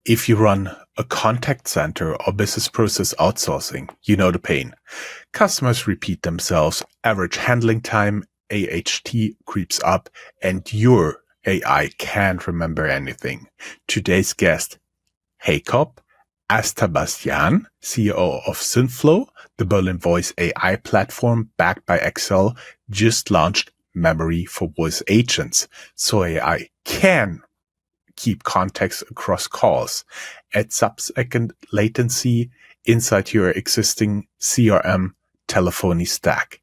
If you run a contact center or business process outsourcing, you know the pain. Customers repeat themselves, average handling time, AHT creeps up, and your AI can't remember anything. Today's guest, Hakob Astabatsyan, CEO of Synthflow, the Berlin voice AI platform backed by Excel, just launched memory for voice agents, so AI can keep context across calls at sub-second latency inside your existing CRM telephony stack.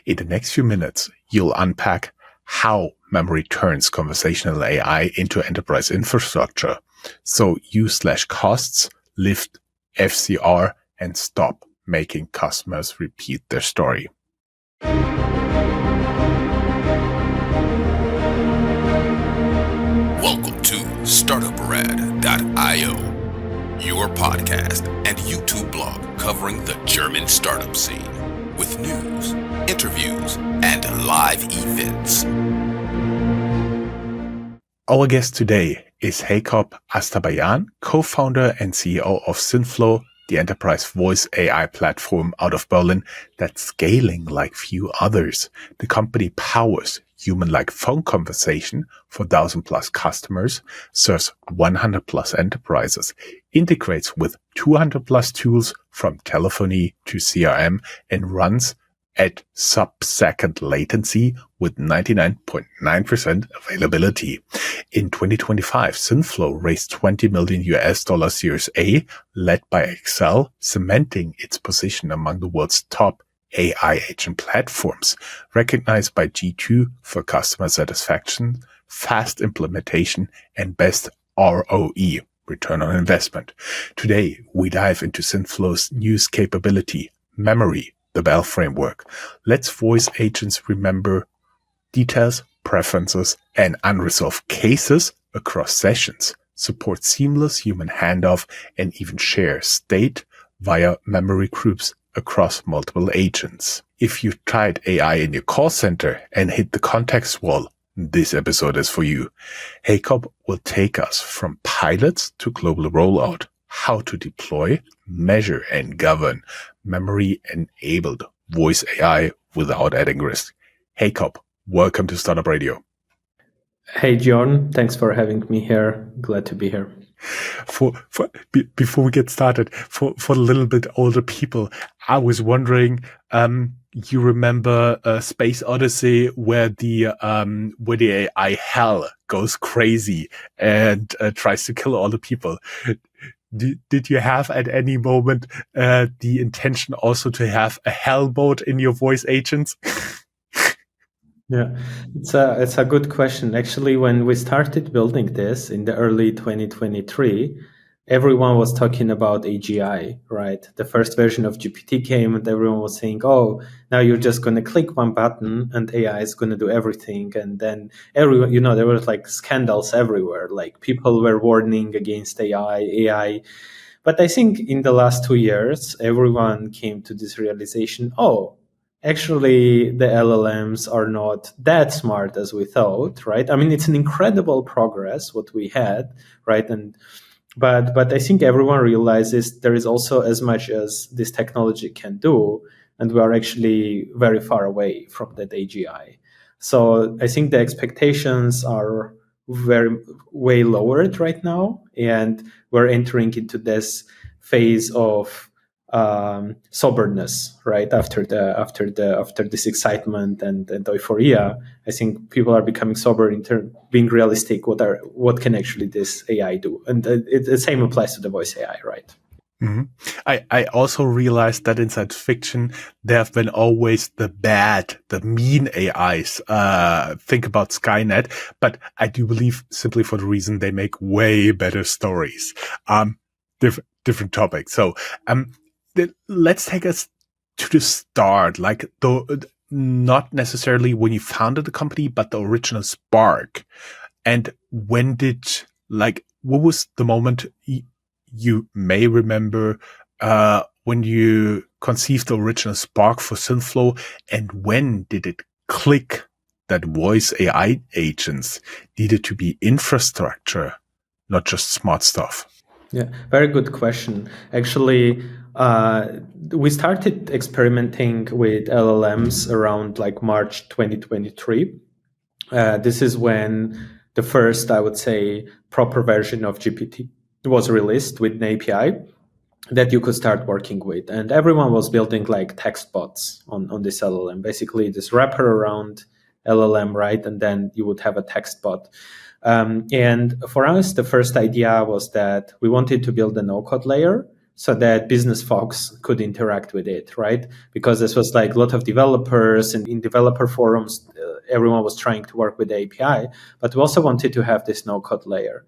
In the next few minutes, you'll unpack how memory turns conversational AI into enterprise infrastructure. So you/costs lift FCR and stop making customers repeat their story. Welcome to Startuprad.io, your podcast and YouTube blog covering the German startup scene with news, interviews, and live events. Our guest today is Hakob Astabatsyan, co-founder and CEO of Synthflow, the enterprise voice AI platform out of Berlin that's scaling like few others. The company powers human-like phone conversation for 1,000+ customers, serves 100+ enterprises, integrates with 200+ tools from telephony to CRM, and runs at sub-second latency with 99.9% availability. In 2025, Synthflow raised $20 million Series A, led by Excel, cementing its position among the world's top AI agent platforms, recognized by G2 for customer satisfaction, fast implementation, and best ROE, return on investment. Today, we dive into Synthflow's newest capability, memory, the Bell framework. Let's voice agents remember details, preferences, and unresolved cases across sessions, support seamless human handoff, and even share state via memory groups across multiple agents. If you've tried AI in your call center and hit the context wall, this episode is for you. Hakob will take us from pilots to global rollout, how to deploy, measure, and govern memory-enabled voice AI without adding risk. Hakob, welcome to Startup Radio. Hey, John. Thanks for having me here. Glad to be here. Before we get started, for a little bit older people, I was wondering, you remember Space Odyssey, where the AI hell goes crazy and tries to kill all the people. Did you have at any moment the intention also to have a hell mode in your voice agents? Yeah, it's a good question. Actually, when we started building this in the early 2023, everyone was talking about AGI, right? The first version of GPT came and everyone was saying, oh, now you're just going to click one button and AI is going to do everything. And then everyone, there were like scandals everywhere. Like people were warning against AI. But I think in the last 2 years, everyone came to this realization, actually, the LLMs are not that smart as we thought, right? I mean, it's an incredible progress, what we had, right? But I think everyone realizes there is also as much as this technology can do, and we are actually very far away from that AGI. So I think the expectations are way lowered right now, and we're entering into this phase of soberness, right? After this excitement and euphoria, I think people are becoming sober in being realistic. What can actually this AI do? And the same applies to the voice AI, right? Mm-hmm. I also realized that in science fiction, there have been always the mean AIs. Think about Skynet, but I do believe simply for the reason they make way better stories. Different topic. So, let's take us to the start, like not necessarily when you founded the company, but the original spark. And what was the moment you may remember when you conceived the original spark for Synthflow, and when did it click that voice AI agents needed to be infrastructure, not just smart stuff? Yeah, very good question. Actually, we started experimenting with LLMs around like March 2023. This is when the first, I would say, proper version of GPT was released with an API that you could start working with. And everyone was building like text bots on this LLM, basically this wrapper around LLM, right? And then you would have a text bot. And for us, the first idea was that we wanted to build a no-code layer so that business folks could interact with it, right? Because this was like a lot of developers, and in developer forums, everyone was trying to work with the API, but we also wanted to have this no-code layer.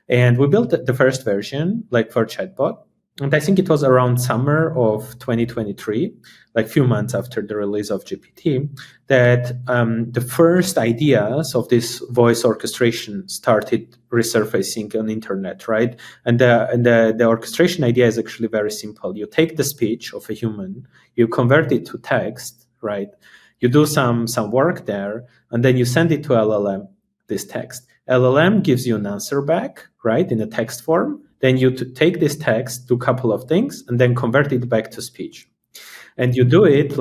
And we built the first version, like for chatbot. And I think it was around summer of 2023, like few months after the release of GPT, that the first ideas of this voice orchestration started resurfacing on internet, right? And the orchestration idea is actually very simple. You take the speech of a human, you convert it to text, right? You do some work there, and then you send it to LLM, this text. LLM gives you an answer back, right, in a text form. Then you take this text, do a couple of things, and then convert it back to speech. And you do it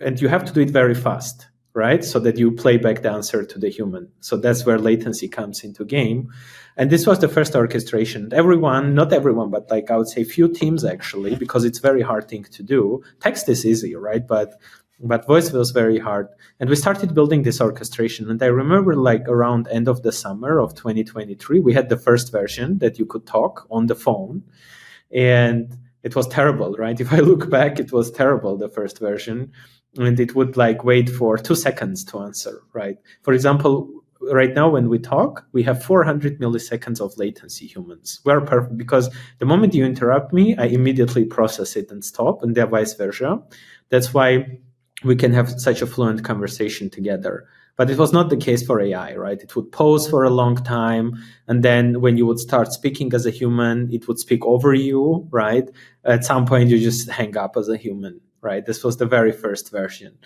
and you have to do it very fast, right? So that you play back the answer to the human. So that's where latency comes into game. And this was the first orchestration. Everyone, not everyone, but like I would say few teams actually, because it's very hard thing to do. Text is easy, right? But voice was very hard. And we started building this orchestration. And I remember like around end of the summer of 2023, we had the first version that you could talk on the phone. And it was terrible, right? If I look back, it was terrible, the first version. And it would like wait for 2 seconds to answer, right? For example, right now when we talk, we have 400 milliseconds of latency, humans. We're perfect because the moment you interrupt me, I immediately process it and stop, and then vice versa. That's why we can have such a fluent conversation together. But it was not the case for AI, right? It would pause for a long time. And then when you would start speaking as a human, it would speak over you, right? At some point, you just hang up as a human, right? This was the very first version.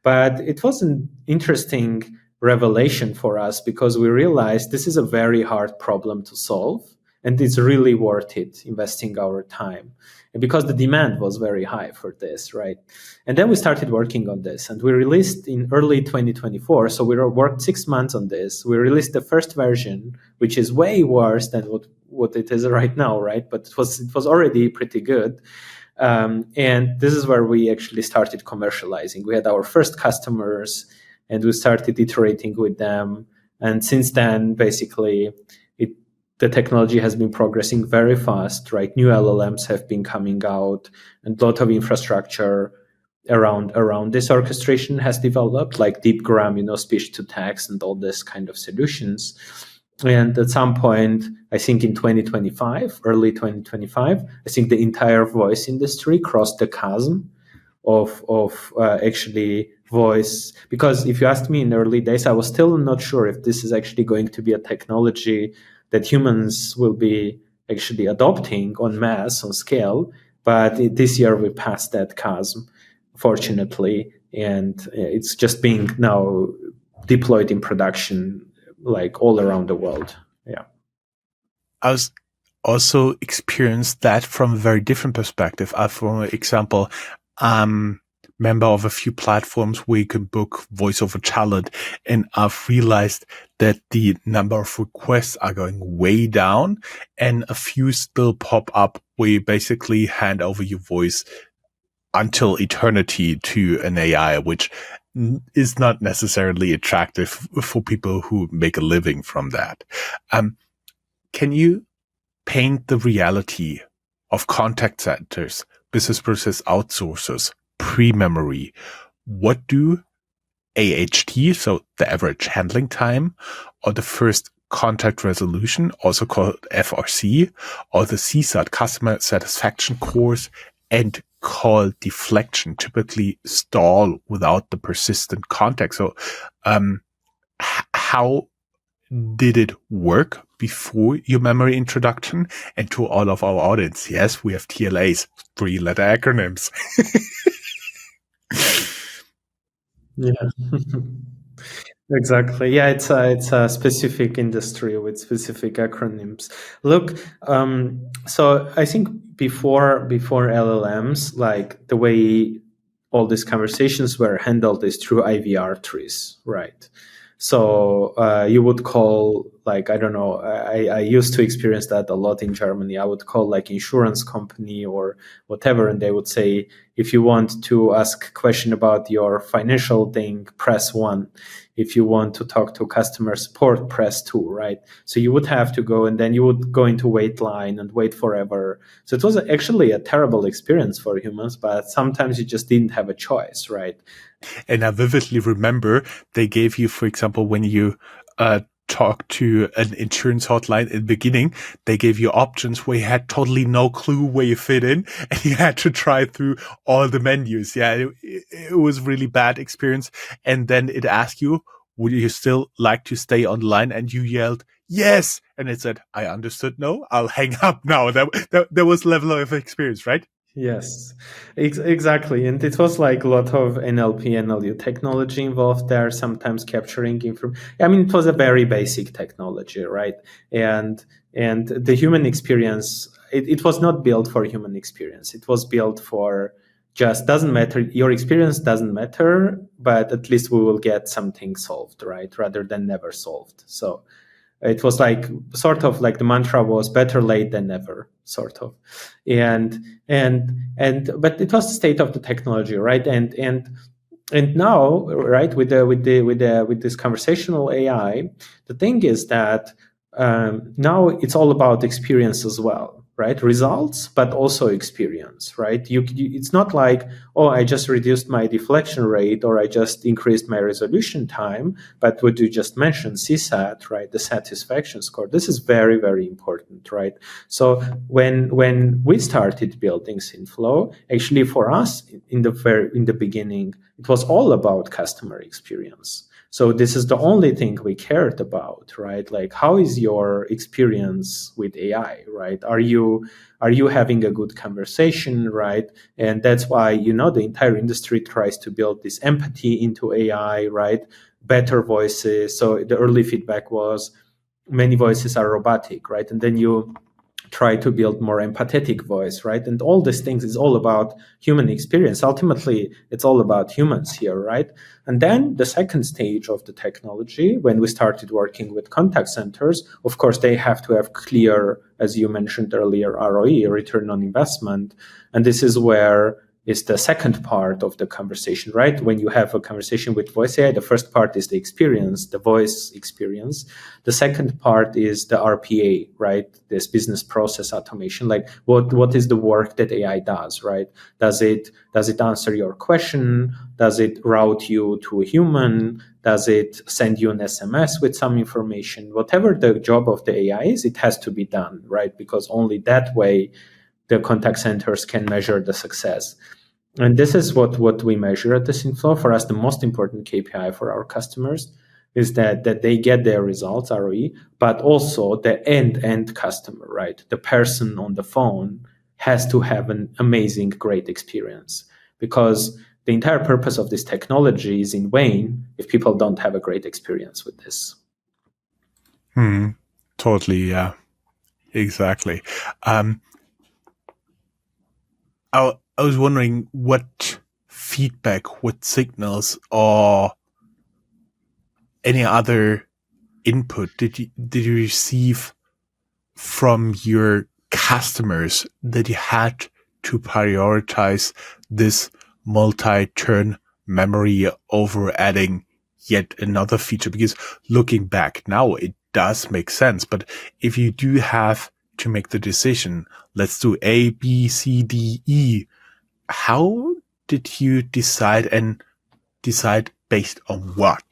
But it was an interesting revelation for us because we realized this is a very hard problem to solve. And it's really worth it investing our time. And because the demand was very high for this, right? And then we started working on this, and we released in early 2024. So we worked 6 months on this. We released the first version, which is way worse than what it is right now, right? But it was already pretty good. And this is where we actually started commercializing. We had our first customers, and we started iterating with them. And since then, basically, the technology has been progressing very fast, right? New LLMs have been coming out, and a lot of infrastructure around this orchestration has developed, like DeepGram, speech to text and all this kind of solutions. And at some point, I think in 2025, early 2025, I think the entire voice industry crossed the chasm of actually voice. Because if you asked me in the early days, I was still not sure if this is actually going to be a technology that humans will be actually adopting on mass, on scale. But this year we passed that chasm, fortunately, and it's just being now deployed in production like all around the world. Yeah. I was also experienced that from a very different perspective. For example, member of a few platforms where you can book voice over talent, and I've realized that the number of requests are going way down, and a few still pop up where you basically hand over your voice until eternity to an AI, which is not necessarily attractive for people who make a living from that. Can you paint the reality of contact centers, business process outsourcers, pre-memory? What do AHT, so the average handling time, or the first contact resolution, also called FRC, or the CSAT, customer satisfaction course, and call deflection, typically stall without the persistent contact? So how did it work before your memory introduction? And to all of our audience, yes, we have TLAs, 3-letter acronyms. Yeah. Exactly. Yeah, it's a specific industry with specific acronyms. Look, so I think before LLMs, like the way all these conversations were handled is through IVR trees, right? So you would call, like, I don't know, I used to experience that a lot in Germany. I would call like insurance company or whatever, and they would say, if you want to ask a question about your financial thing, press 1. If you want to talk to customer support, press 2, right? So you would have to go, and then you would go into wait line and wait forever. So it was actually a terrible experience for humans, but sometimes you just didn't have a choice, right? And I vividly remember they gave you, for example, when you talked to an insurance hotline in the beginning, they gave you options where you had totally no clue where you fit in, and you had to try through all the menus. Yeah, it was really bad experience. And then it asked you, would you still like to stay online? And you yelled, yes. And it said, I understood. No, I'll hang up now. That was level of experience, right? Yes, exactly. And it was like a lot of NLP, NLU technology involved there, sometimes capturing information. I mean, it was a very basic technology, right? And the human experience, it was not built for human experience. It was built for just doesn't matter. Your experience doesn't matter, but at least we will get something solved, right? Rather than never solved. So it was like sort of like the mantra was better late than never, sort of. And but it was the state of the technology, right? And now, right, with this conversational AI, the thing is that now it's all about experience as well, right? Results, but also experience, right? It's not like, oh, I just reduced my deflection rate or I just increased my resolution time, but what you just mentioned, CSAT, right? The satisfaction score. This is very, very important, right? So when we started building Synthflow, actually for us in the beginning, it was all about customer experience. So this is the only thing we cared about, right? Like, how is your experience with AI, right? Are you having a good conversation, right? And that's why, the entire industry tries to build this empathy into AI, right? Better voices. So the early feedback was many voices are robotic, right? And then you try to build more empathetic voice, right? And all these things is all about human experience. Ultimately, it's all about humans here, right? And then the second stage of the technology, when we started working with contact centers, of course, they have to have clear, as you mentioned earlier, ROE, return on investment. And this is where is the second part of the conversation, right? When you have a conversation with voice AI, the first part is the experience, the voice experience. The second part is the RPA, right? This business process automation. Like what is the work that AI does, right? Does it answer your question? Does it route you to a human? Does it send you an SMS with some information? Whatever the job of the AI is, it has to be done, right? Because only that way the contact centers can measure the success. And this is what we measure at the Synthflow. For us, the most important KPI for our customers is that they get their results, ROE, but also the end customer, right? The person on the phone has to have an amazing, great experience, because the entire purpose of this technology is in vain if people don't have a great experience with this. Totally, yeah. Exactly. I was wondering what feedback, what signals, or any other input did you receive from your customers that you had to prioritize this multi-turn memory over adding yet another feature? Because looking back now, it does make sense. But if you do have to make the decision, let's do A, B, C, D, E, how did you decide, and decide based on what?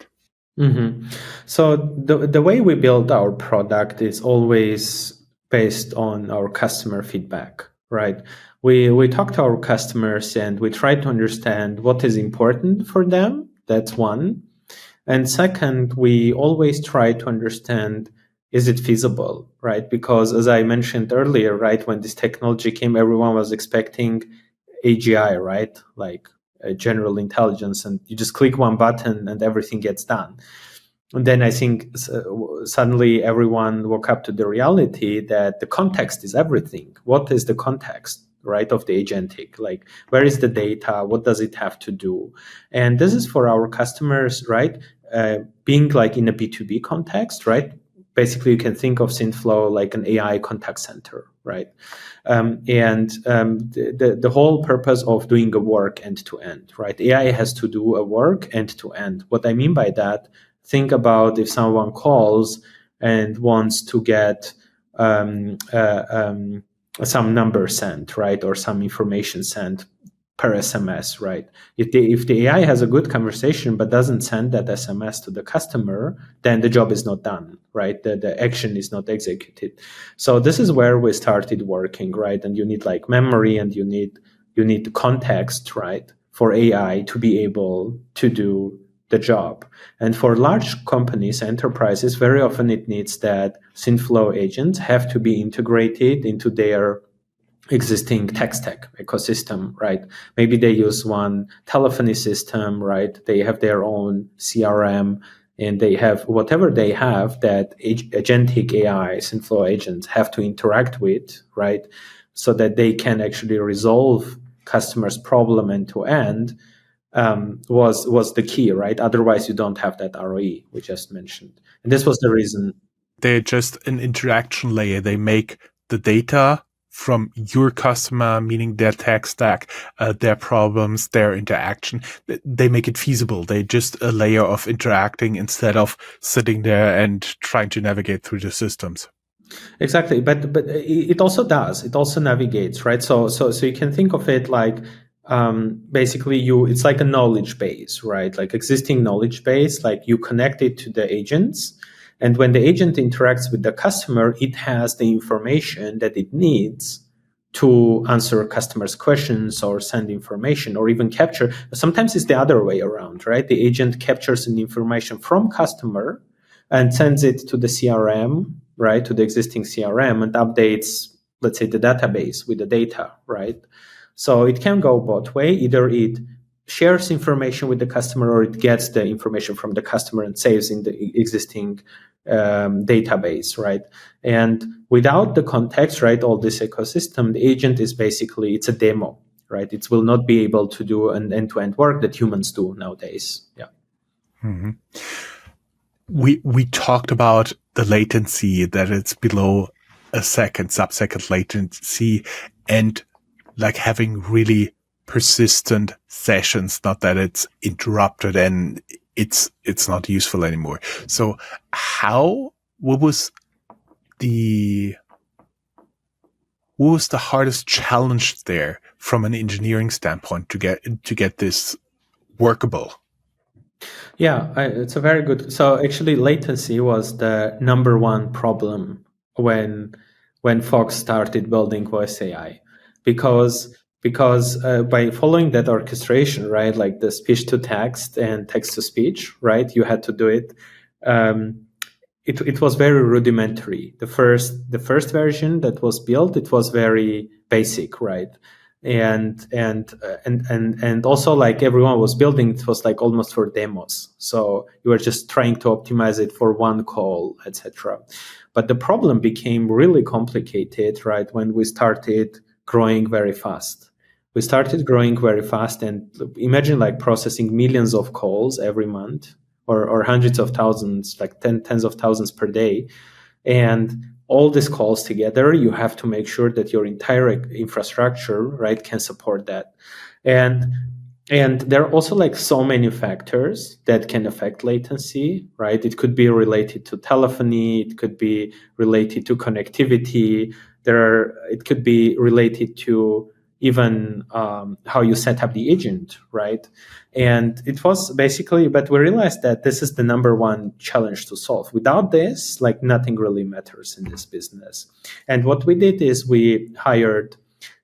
Mm-hmm. So the way we build our product is always based on our customer feedback, right? We talk to our customers and we try to understand what is important for them. That's one. And second, we always try to understand, is it feasible, right? Because as I mentioned earlier, right, when this technology came, everyone was expecting AGI, right? Like general intelligence, and you just click one button and everything gets done. And then I think suddenly everyone woke up to the reality that the context is everything. What is the context, right, of the agentic? Like, where is the data? What does it have to do? And this is for our customers, right? Being like in a B2B context, right? Basically, you can think of Synthflow like an AI contact center, right? The whole purpose of doing a work end to end, right? AI has to do a work end to end. What I mean by that, think about if someone calls and wants to get some number sent, right, or some information sent per SMS, right? If the AI has a good conversation but doesn't send that SMS to the customer, then the job is not done, right? The action is not executed. So this is where we started working, right? And you need like memory and you need context, right, for AI to be able to do the job. And for large companies, enterprises, very often it needs that Synthflow agents have to be integrated into their existing tech stack ecosystem, right? Maybe they use one telephony system, right? They have their own CRM and they have whatever they have that agentic AI, Synthflow agents have to interact with, right? So that they can actually resolve customers' problem end to end. Was the key, right? Otherwise, you don't have that ROE we just mentioned. And this was the reason. They're just an interaction layer. They make the data from your customer, meaning their tech stack, their problems, their interaction. They make it feasible. They're just a layer of interacting instead of sitting there and trying to navigate through the systems. Exactly, but it also does. It also navigates, right? So you can think of it like basically it's like a knowledge base, right? Like existing knowledge base, like you connect it to the agents. And when the agent interacts with the customer, it has the information that it needs to answer customers' questions or send information or even capture. Sometimes it's the other way around, right? The agent captures an information from customer and sends it to the CRM, right? To the existing CRM and updates, let's say, the database with the data, right? So it can go both way. Either it shares information with the customer or it gets the information from the customer and saves in the existing database, right? And without the context, right, all this ecosystem, the agent is basically, it's a demo, right? It will not be able to do an end-to-end work that humans do nowadays. Yeah. Mm-hmm. We talked about the latency, that it's below a second, sub-second latency, and like having really persistent sessions, not that it's interrupted and it's not useful anymore. So what was the hardest challenge there from an engineering standpoint to get this workable? Yeah, it's a very good. So actually, latency was the number one problem when folks started building voice AI, because by following that orchestration, right, like the speech to text and text to speech, right, you had to do it. It was very rudimentary. The first version that was built, it was very basic, right? And also, like, everyone was building, it was like almost for demos. So you were just trying to optimize it for one call, etc. But the problem became really complicated, right, when we started growing very fast. We started growing very fast, and imagine like processing millions of calls every month, or hundreds of thousands, like tens of thousands per day. And all these calls together, you have to make sure that your entire infrastructure, right, can support that. And there are also like so many factors that can affect latency, right? It could be related to telephony, it could be related to connectivity. It could be related to even how you set up the agent, right? And it was basically, but we realized that this is the number one challenge to solve. Without this, like, nothing really matters in this business. And what we did is we hired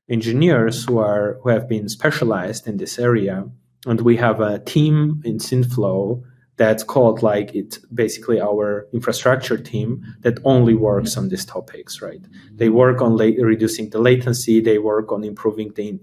engineers who have been specialized in this area, and we have a team in Synthflow that's called like it's basically our infrastructure team that only works on these topics, right? They work on reducing the latency, they work on improving the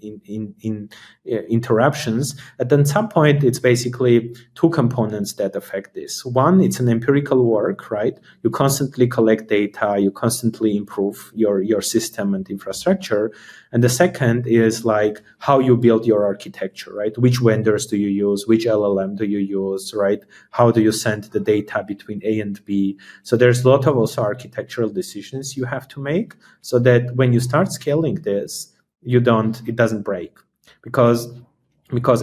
interruptions. And then at some point, it's basically two components that affect this. One, it's an empirical work, right? You constantly collect data, you constantly improve your system and infrastructure. And the second is like how you build your architecture, right? Which vendors do you use? Which LLM do you use, right? How do you send the data between A and B? So there's a lot of also architectural decisions you have to make so that when you start scaling this, it doesn't break. Because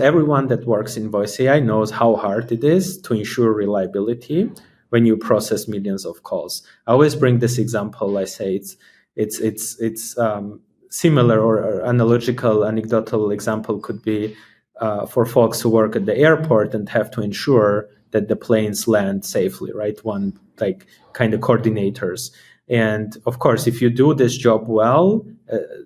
everyone that works in voice AI knows how hard it is to ensure reliability when you process millions of calls. I always bring this example. I say it's similar or anecdotal example could be for folks who work at the airport and have to ensure that the planes land safely, right? One like kind of coordinators. And of course, if you do this job well,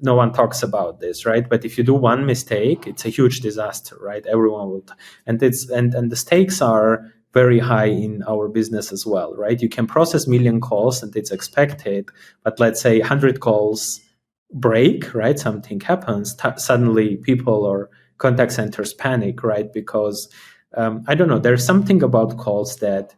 no one talks about this, right? But if you do one mistake, it's a huge disaster, right? Everyone will, and the stakes are very high in our business as well, right? You can process million calls and it's expected, but let's say 100 calls break, right? Something happens, suddenly people or contact centers panic, right? Because I don't know, there's something about calls that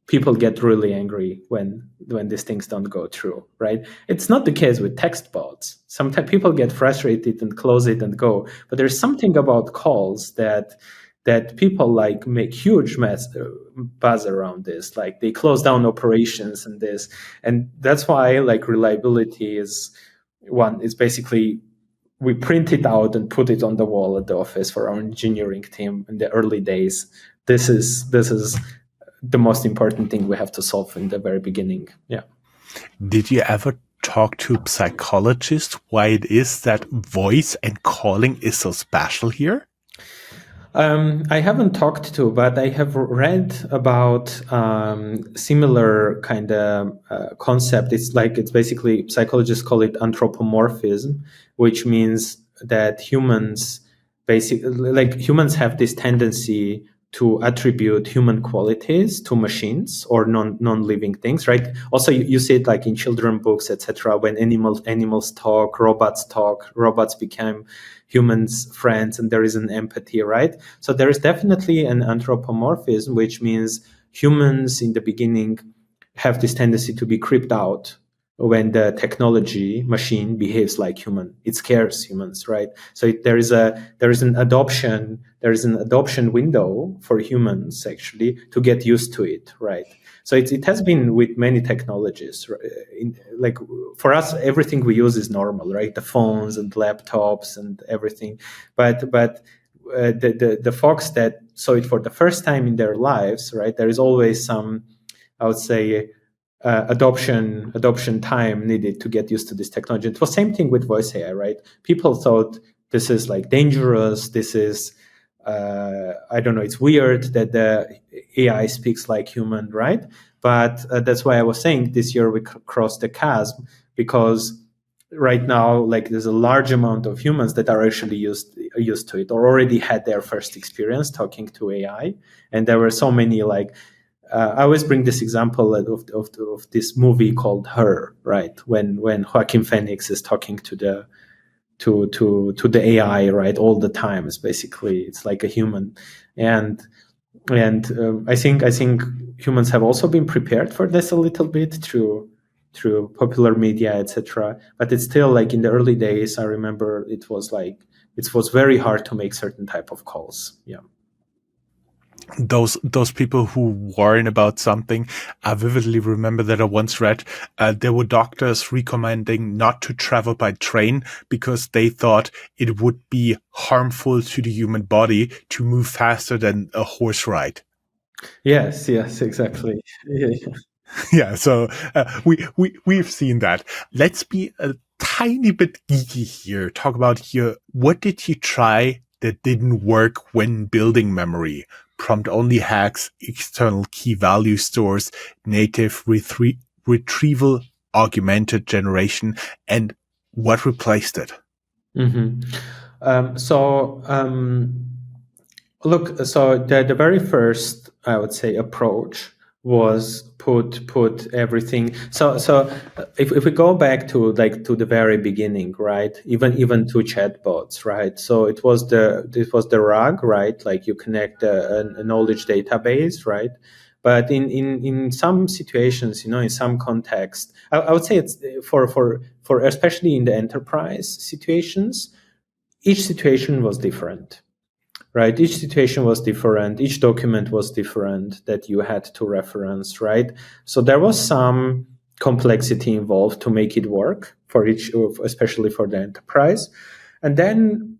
people get really angry when these things don't go through, right? It's not the case with text bots. Sometimes people get frustrated and close it and go, but there's something about calls that people like make huge buzz around this, like they close down operations and this, and that's why like reliability is basically we print it out and put it on the wall at the office for our engineering team in the early days. This is the most important thing we have to solve in the very beginning. Yeah. Did you ever talk to psychologists why it is that voice and calling is so special here? I haven't talked to, but I have read about similar kind of concept. It's basically psychologists call it anthropomorphism, which means that humans have this tendency to attribute human qualities to machines or non-living things, right? Also, you see it like in children books, etc. When animals talk, robots become humans' friends, and there is an empathy, right? So there is definitely an anthropomorphism, which means humans in the beginning have this tendency to be creeped out when the technology machine behaves like human. It scares humans, right? So there is an adoption window for humans actually to get used to it, right? So it has been with many technologies. Like for us, everything we use is normal, right? The phones and laptops and everything, but the folks that saw it for the first time in their lives, right? There is always some, I would say, adoption time needed to get used to this technology. It was same thing with voice AI, right? People thought this is like dangerous. This is I don't know. It's weird that the AI speaks like human, right? But that's why I was saying this year we crossed the chasm, because right now, like there's a large amount of humans that are actually used to it or already had their first experience talking to AI, and there were so many like. I always bring this example of this movie called Her, right? When Joaquin Phoenix is talking to the AI, right, all the time. It's like a human, and I think humans have also been prepared for this a little bit through popular media, etc. But it's still like in the early days. I remember it was very hard to make certain type of calls. Yeah. Those people who warn about something, I vividly remember that I once read there were doctors recommending not to travel by train because they thought it would be harmful to the human body to move faster than a horse ride. Yes, exactly. Yeah, so we've seen that. Let's be a tiny bit geeky here. Talk about here. What did you try that didn't work when building memory? Prompt-only hacks, external key value stores, native retrieval, augmented generation, and what replaced it? Mm-hmm. Look, so the very first I would say, approach was put everything. So if we go back to the very beginning, right? Even to chatbots, right? So it was the RAG, right? Like you connect a knowledge database, right? But in some situations, in some context, I would say it's for especially in the enterprise situations, each situation was different, right? Each situation was different. Each document was different that you had to reference, right? So there was some complexity involved to make it work for each, especially for the enterprise. And then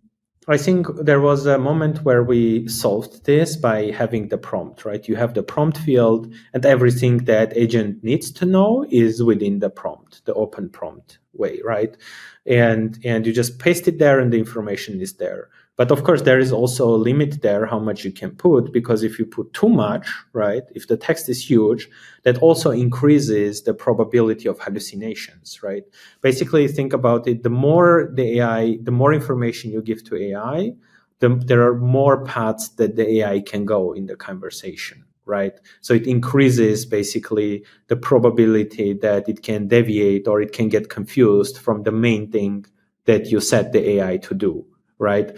I think there was a moment where we solved this by having the prompt, right? You have the prompt field, and everything that agent needs to know is within the prompt, the open prompt way, right? And you just paste it there, and the information is there. But of course, there is also a limit there how much you can put, because if you put too much, right, if the text is huge, that also increases the probability of hallucinations, right? Basically, think about it. The more information you give to AI, there are more paths that the AI can go in the conversation, right? So it increases basically the probability that it can deviate or it can get confused from the main thing that you set the AI to do, right?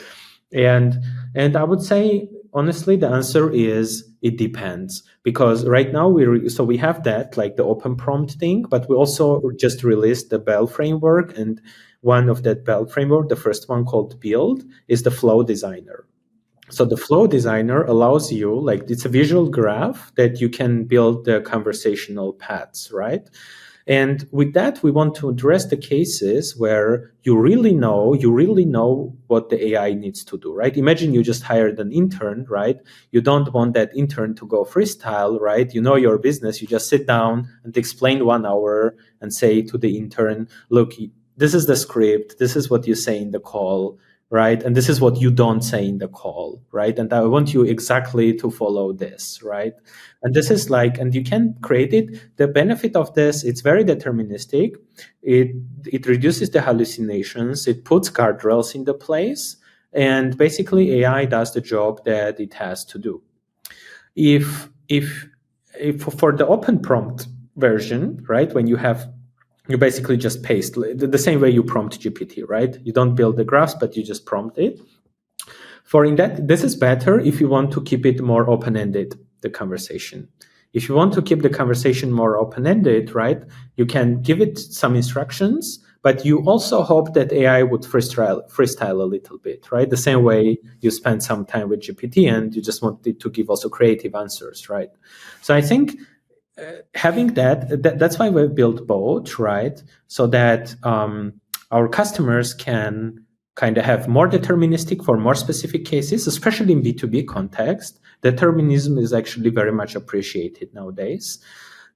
And I would say honestly, the answer is it depends, because right now we have that, like the open prompt thing, but we also just released the Bell framework, and one of that Bell framework, the first one called Build, is the Flow Designer. So the Flow Designer allows you, like, it's a visual graph that you can build the conversational paths, right? And with that, we want to address the cases where you really know what the AI needs to do, right? Imagine you just hired an intern, right? You don't want that intern to go freestyle, right? You know your business. You just sit down and explain 1 hour and say to the intern, look, this is the script. This is what you say in the call, right? And this is what you don't say in the call, right? And I want you exactly to follow this, right? And this is like, and you can create it. The benefit of this, it's very deterministic. It reduces the hallucinations. It puts guardrails into place. And basically AI does the job that it has to do. If for the open prompt version, right, when you basically just paste the same way you prompt GPT, right? You don't build the graphs, but you just prompt it. This is better if you want to keep it more open-ended, the conversation. If you want to keep the conversation more open-ended, right, you can give it some instructions, but you also hope that AI would freestyle a little bit, right? The same way you spend some time with GPT and you just want it to give also creative answers, right? So I think having that's why we built both, right? So that our customers can kind of have more deterministic for more specific cases, especially in B2B context. Determinism is actually very much appreciated nowadays.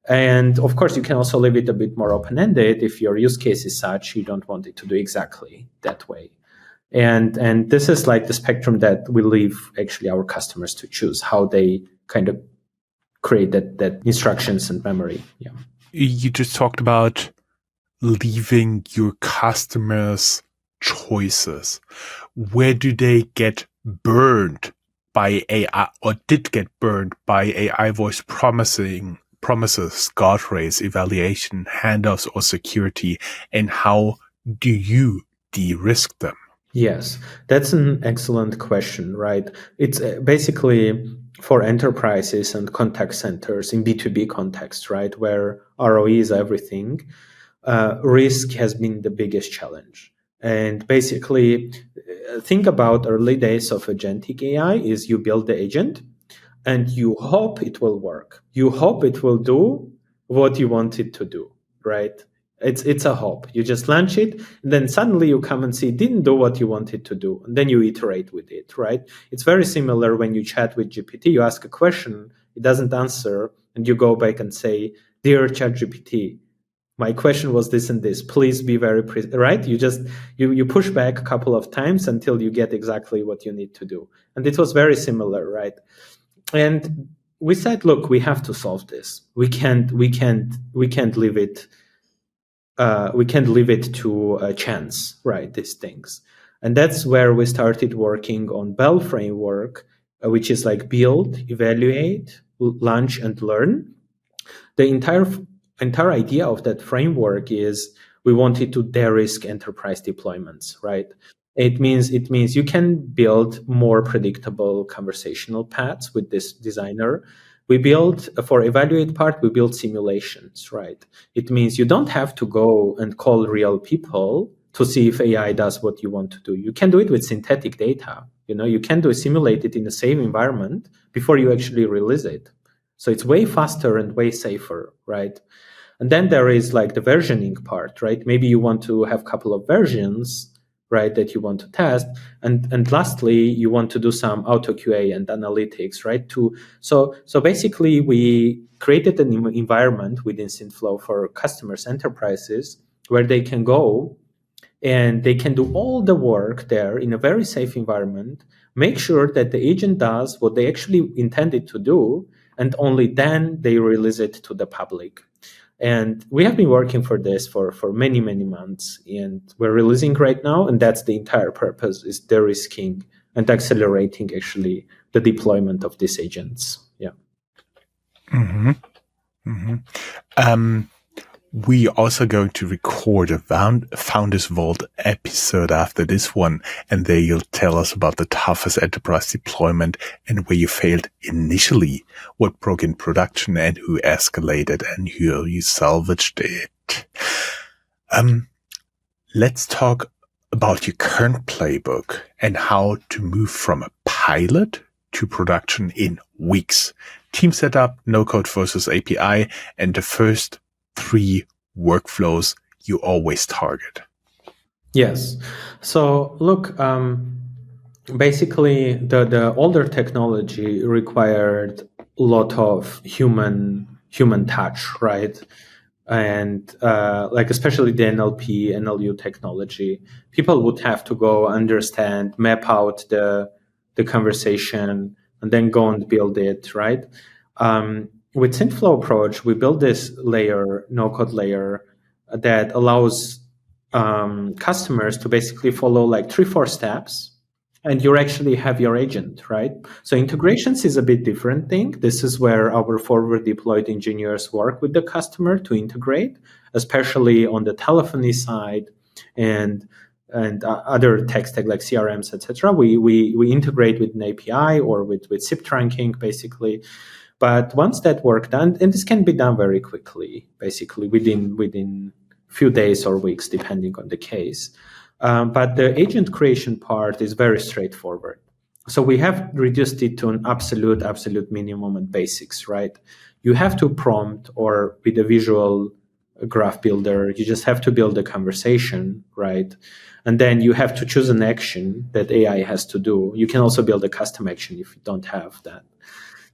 And of course, you can also leave it a bit more open-ended if your use case is such you don't want it to do exactly that way. And this is like the spectrum that we leave actually our customers to choose how they kind of create that instructions and memory. Yeah. You just talked about leaving your customers choices. Where do they get burned by AI, or did get burned by AI voice promises, guardrails, evaluation, handoffs, or security, and how do you de-risk them? Yes, that's an excellent question, right? It's basically for enterprises and contact centers in B2B context, right, where ROE is everything. Risk has been the biggest challenge. And basically, think about early days of agentic AI is you build the agent and you hope it will work. You hope it will do what you want it to do, right? It's a hope. You just launch it, and then suddenly you come and see it didn't do what you wanted to do, and then you iterate with it, right? It's very similar when you chat with GPT. You ask a question, it doesn't answer, and you go back and say, "Dear ChatGPT, my question was this and this. Please be very right." You just you push back a couple of times until you get exactly what you need to do, and it was very similar, right? And we said, look, we have to solve this. We can't leave it. We can't leave it to a chance, right? These things, and that's where we started working on Bell framework, which is like build, evaluate, launch and learn. The entire idea of that framework is we wanted to de-risk enterprise deployments, right? It means you can build more predictable conversational paths with this designer. We build for evaluate part, we build simulations, right? It means you don't have to go and call real people to see if AI does what you want to do. You can do it with synthetic data. You can simulate it in the same environment before you actually release it. So it's way faster and way safer, right? And then there is like the versioning part, right? Maybe you want to have a couple of versions, right, that you want to test. And lastly, you want to do some auto QA and analytics, right? So basically we created an environment within Synthflow for customers, enterprises, where they can go and they can do all the work there in a very safe environment, make sure that the agent does what they actually intended to do, and only then they release it to the public. And we have been working for this for many, many months, and we're releasing right now, and that's the entire purpose, is de-risking and accelerating actually the deployment of these agents. Yeah. Mm-hmm. Mm-hmm. We also going to record a Founders Vault episode after this one, and there you'll tell us about the toughest enterprise deployment and where you failed initially, what broke in production and who escalated and who you salvaged it. Let's talk about your current playbook and how to move from a pilot to production in weeks. Team setup, no-code versus API, and the first 3 workflows you always target. Yes. So look, basically the older technology required a lot of human touch, right? And like especially the NLP, NLU technology, people would have to go understand, map out the conversation, and then go and build it, right? With Synthflow approach, we build this layer, no-code layer, that allows customers to basically follow like 3-4 steps, and you actually have your agent, right? So integrations is a bit different thing. This is where our forward deployed engineers work with the customer to integrate, especially on the telephony side and other tech stack like CRMs, etc. We integrate with an API or with SIP trunking, basically. But once that work done, and this can be done very quickly, basically within few days or weeks, depending on the case. But the agent creation part is very straightforward. So we have reduced it to an absolute minimum and basics, right? You have to prompt, or with a visual graph builder, you just have to build a conversation, right? And then you have to choose an action that AI has to do. You can also build a custom action if you don't have that.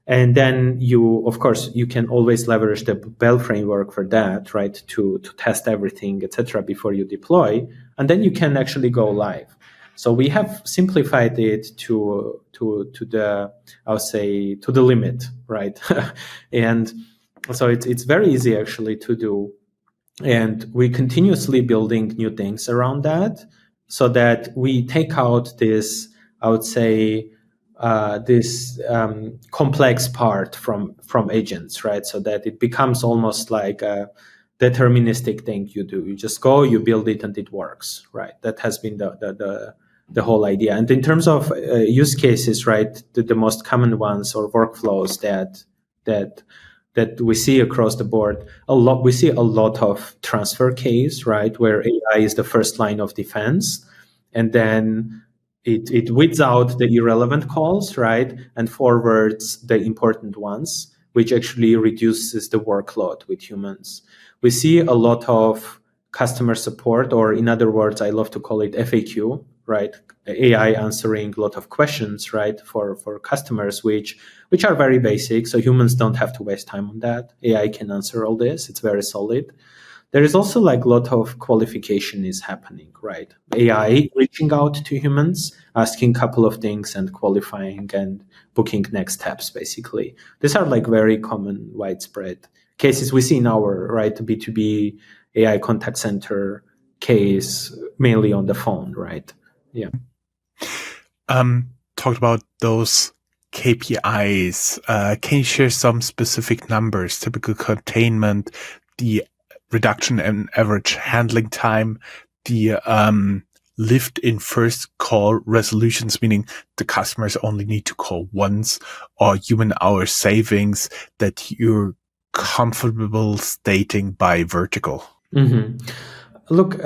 And then you can always leverage the Bell framework for that, right? To test everything, etc., before you deploy, and then you can actually go live. So we have simplified it to the, I'll say, to the limit, right? And so it's very easy actually to do, and we continuously building new things around that, so that we take out this, I would say, this complex part from agents, right? So that it becomes almost like a deterministic thing you do. You just go, you build it, and it works, right? That has been the whole idea. And in terms of use cases, right, the most common ones or workflows that we see across the board, we see a lot of transfer case, right, where AI is the first line of defense, and then it weeds out the irrelevant calls, right, and forwards the important ones, which actually reduces the workload with humans. We see a lot of customer support, or in other words, I love to call it FAQ, right? AI answering a lot of questions, right, for customers, which are very basic. So humans don't have to waste time on that. AI can answer all this. It's very solid. There is also like a lot of qualification is happening, right? AI reaching out to humans, asking a couple of things and qualifying and booking next steps, basically. These are like very common, widespread cases we see in our, right, B2B AI contact center case, mainly on the phone, right? Yeah. Talked about those KPIs? Can you share some specific numbers, typical containment, the reduction in average handling time, the lift in first call resolutions, meaning the customers only need to call once, or human hour savings that you're comfortable stating by vertical? Mm-hmm. Look,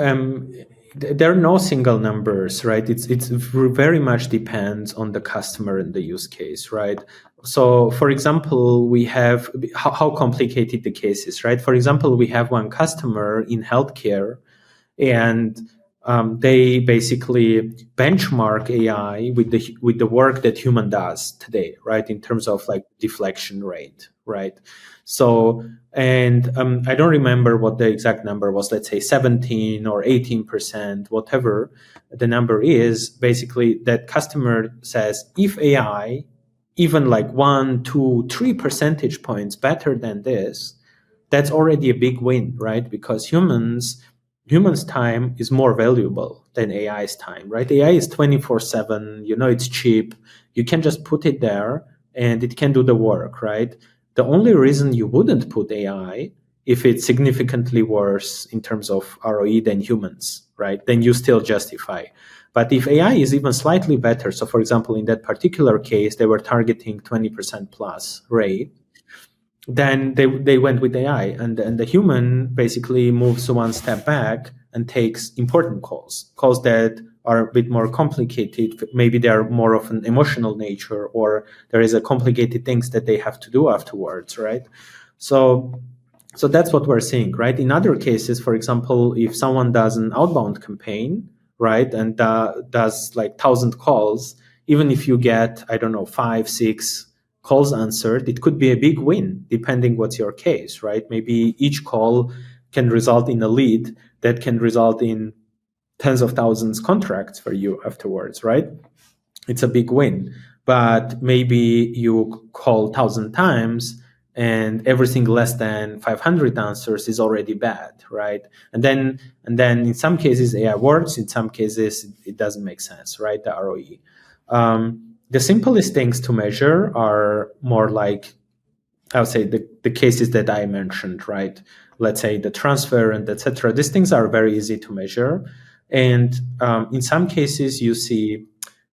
there are no single numbers, right? It's very much depends on the customer and the use case, right? So, for example, we have how complicated the case is, right? For example, we have one customer in healthcare, and they basically benchmark AI with the work that human does today, right? In terms of like deflection rate, right? So, and I don't remember what the exact number was. Let's say 17 or 18%, whatever the number is. Basically, that customer says if AI, even like 1, 2, 3 percentage points better than this, that's already a big win, right? Because humans' time is more valuable than AI's time, right? AI is 24/7, it's cheap. You can just put it there and it can do the work, right? The only reason you wouldn't put AI if it's significantly worse in terms of ROE than humans, right? Then you still justify. But if AI is even slightly better, so for example, in that particular case, they were targeting 20% plus rate, then they went with AI, and the human basically moves one step back and takes important calls that are a bit more complicated. Maybe they are more of an emotional nature, or there is a complicated things that they have to do afterwards, right? So that's what we're seeing, right? In other cases, for example, if someone does an outbound campaign, right, and does like 1,000 calls, even if you get, I don't know, 5, 6 calls answered, it could be a big win, depending what's your case, right? Maybe each call can result in a lead that can result in tens of thousands contracts for you afterwards, right? It's a big win. But maybe you call 1,000 times and everything less than 500 answers is already bad, right? And then in some cases AI works, in some cases it doesn't make sense, right? The ROE. The simplest things to measure are more like, I would say, the cases that I mentioned, right? Let's say the transfer and etc. These things are very easy to measure, and in some cases you see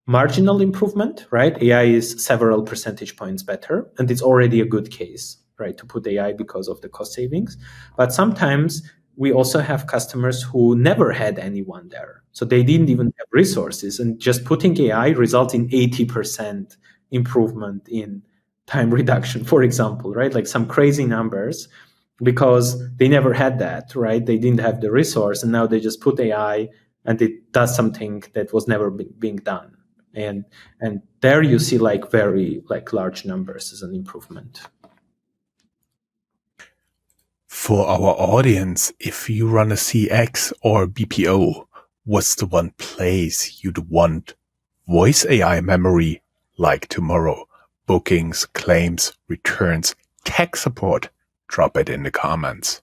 marginal improvement, right? AI is several percentage points better, and it's already a good case, right, to put AI because of the cost savings. But sometimes we also have customers who never had anyone there. So they didn't even have resources, and just putting AI results in 80% improvement in time reduction, for example, right? Like some crazy numbers, because they never had that, right? They didn't have the resource, and now they just put AI and it does something that was never being done. And there you see like very like large numbers as an improvement. For our audience, if you run a CX or BPO, what's the one place you'd want voice AI memory like tomorrow? Bookings, claims, returns, tech support? Drop it in the comments.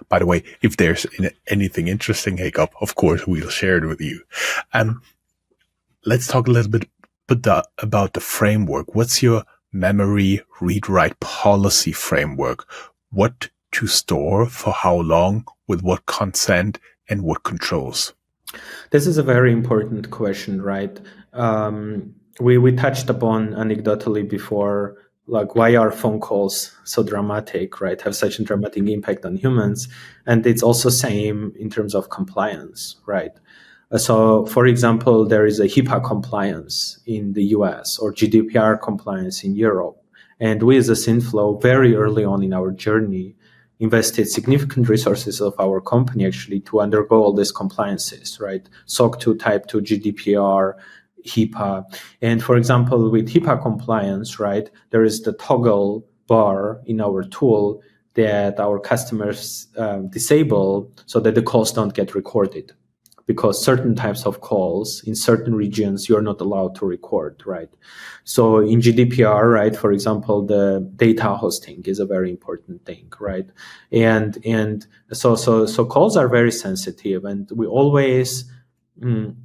By the way, if there's anything interesting, Hakob, of course, we'll share it with you. Let's talk a little bit about the framework. What's your memory read-write policy framework? What to store, for how long, with what consent, and what controls? This is a very important question, right? We touched upon anecdotally before, like why are phone calls so dramatic, right? Have such a dramatic impact on humans, and it's also same in terms of compliance, right? So, for example, there is a HIPAA compliance in the US or GDPR compliance in Europe, and we as a Synthflow, very early on in our journey, invested significant resources of our company actually to undergo all these compliances, right? SOC 2, Type 2, GDPR, HIPAA. And for example, with HIPAA compliance, right, there is the toggle bar in our tool that our customers disable so that the calls don't get recorded, because certain types of calls in certain regions you're not allowed to record, right? So in GDPR, right, for example, the data hosting is a very important thing, right? And so calls are very sensitive, and we always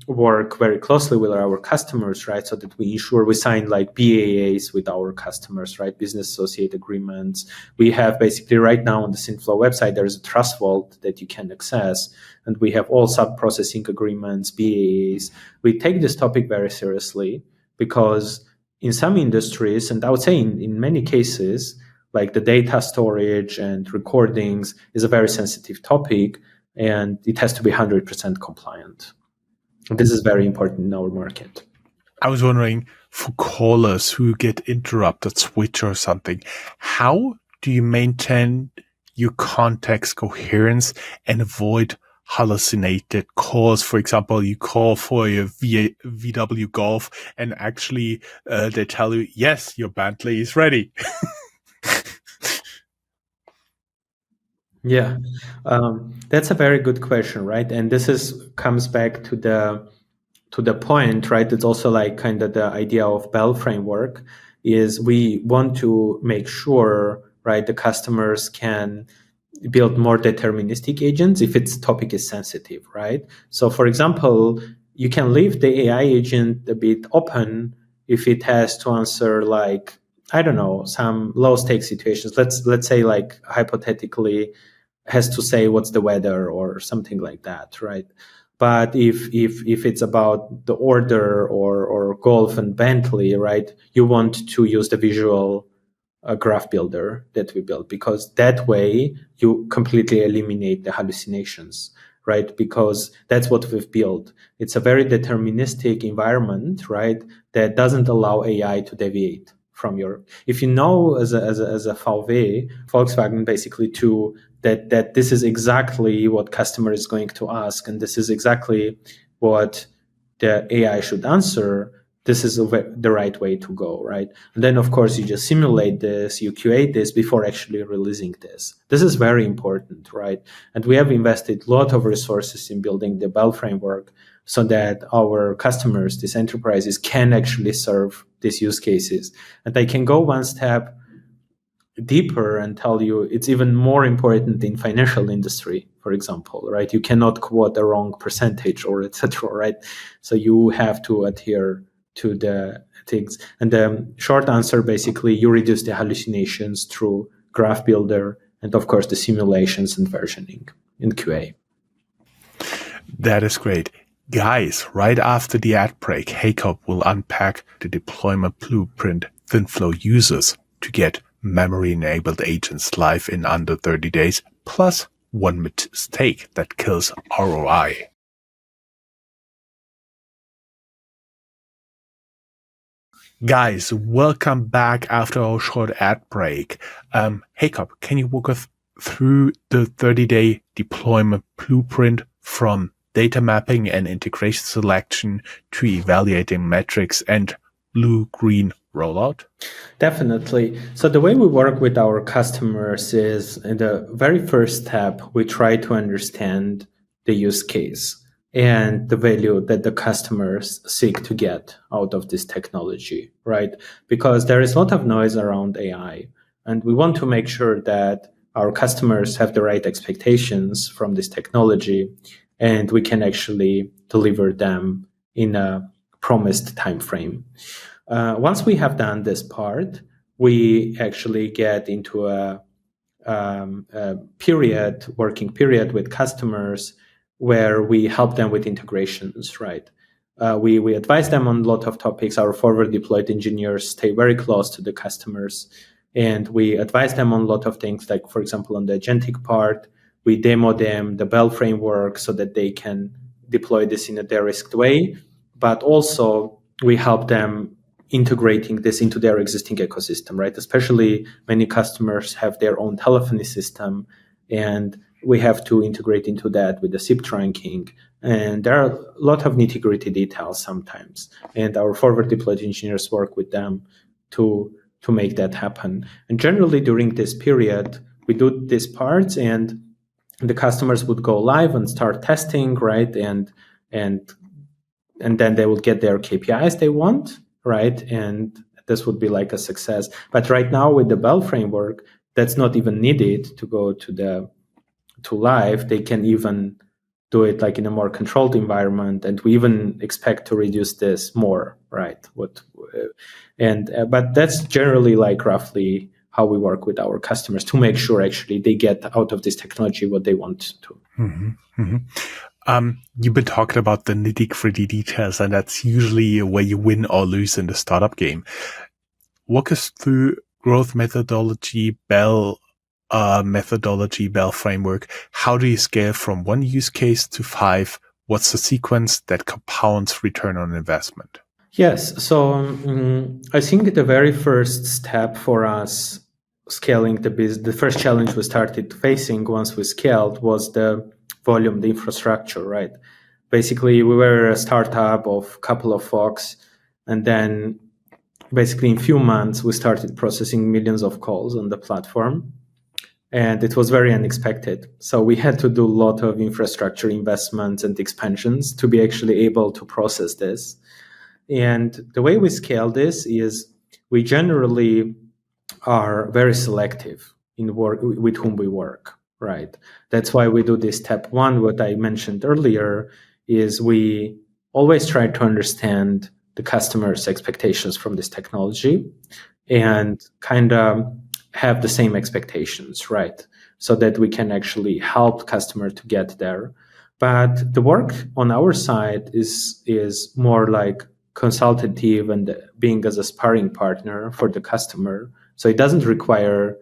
work very closely with our customers, right? So that we ensure we sign like BAAs with our customers, right? Business associate agreements. We have basically right now on the Synthflow website, there's a trust vault that you can access. And we have all sub-processing agreements, BAAs. We take this topic very seriously because in some industries, and I would say in many cases, like the data storage and recordings is a very sensitive topic, and it has to be 100% compliant. This is very important in our market. I was wondering, for callers who get interrupted, switch or something, how do you maintain your context coherence and avoid hallucinated calls? For example, you call for your VW Golf and actually they tell you, yes, your Bentley is ready. Yeah, that's a very good question, right? And this comes back to the point, right? It's also like kind of the idea of Bell framework is we want to make sure, right, the customers can build more deterministic agents if its topic is sensitive, right? So for example, you can leave the AI agent a bit open if it has to answer like, I don't know, some low stake situations. Let's say like hypothetically has to say what's the weather or something like that, right? But if it's about the order or golf and Bentley, right, you want to use the visual graph builder that we built, because that way you completely eliminate the hallucinations, right? Because that's what we've built. It's a very deterministic environment, right, that doesn't allow AI to deviate from your. If you know as a Volkswagen, basically to that this is exactly what customer is going to ask, and this is exactly what the AI should answer, this is the right way to go, right? And then, of course, you just simulate this, you QA this before actually releasing this. This is very important, right? And we have invested a lot of resources in building the Bell framework so that our customers, these enterprises, can actually serve these use cases. And I can go one step deeper and tell you it's even more important in financial industry, for example, right? You cannot quote a wrong percentage or etc., right? So you have to adhere to the things. And the short answer, basically, you reduce the hallucinations through graph builder and, of course, the simulations and versioning in QA. That is great. Guys, right after the ad break, Hakob will unpack the deployment blueprint Synthflow uses to get memory-enabled agents live in under 30 days, plus one mistake that kills ROI. Guys, welcome back after our short ad break. Hakob, can you walk us through the 30-day deployment blueprint from data mapping and integration selection to evaluating metrics and blue-green rollout? Definitely. So the way we work with our customers is in the very first step, we try to understand the use case and the value that the customers seek to get out of this technology, right? Because there is a lot of noise around AI, and we want to make sure that our customers have the right expectations from this technology, and we can actually deliver them in a promised time frame. Once we have done this part, we actually get into a working period with customers where we help them with integrations, right? We advise them on a lot of topics. Our forward deployed engineers stay very close to the customers, and we advise them on a lot of things, like, for example, on the agentic part, we demo them the Bell framework so that they can deploy this in a de-risked way, but also we help them integrating this into their existing ecosystem, right? Especially many customers have their own telephony system, and we have to integrate into that with the SIP trunking. And there are a lot of nitty-gritty details sometimes. And our forward deployed engineers work with them to make that happen. And generally during this period, we do these parts, and the customers would go live and start testing, right? And then they will get their KPIs they want, right? And this would be like a success. But right now with the Bell framework, that's not even needed to go to live. They can even do it like in a more controlled environment, and we even expect to reduce this more, right? But that's generally like roughly how we work with our customers to make sure actually they get out of this technology what they want to. You've been talking about the nitty-gritty details, and that's usually where you win or lose in the startup game. Walk us through growth methodology, Bell framework. How do you scale from one use case to 5? What's the sequence that compounds return on investment? Yes. So I think the very first step for us scaling the business, the first challenge we started facing once we scaled was the volume, the infrastructure, right? Basically, we were a startup of a couple of folks, and then basically in a few months, we started processing millions of calls on the platform. And it was very unexpected. So we had to do a lot of infrastructure investments and expansions to be actually able to process this. And the way we scale this is we generally are very selective in work with whom we work, right? That's why we do this step one. What I mentioned earlier is we always try to understand the customer's expectations from this technology and kind of have the same expectations, right? So that we can actually help customer to get there. But the work on our side is more like consultative and being as a sparring partner for the customer. So it doesn't require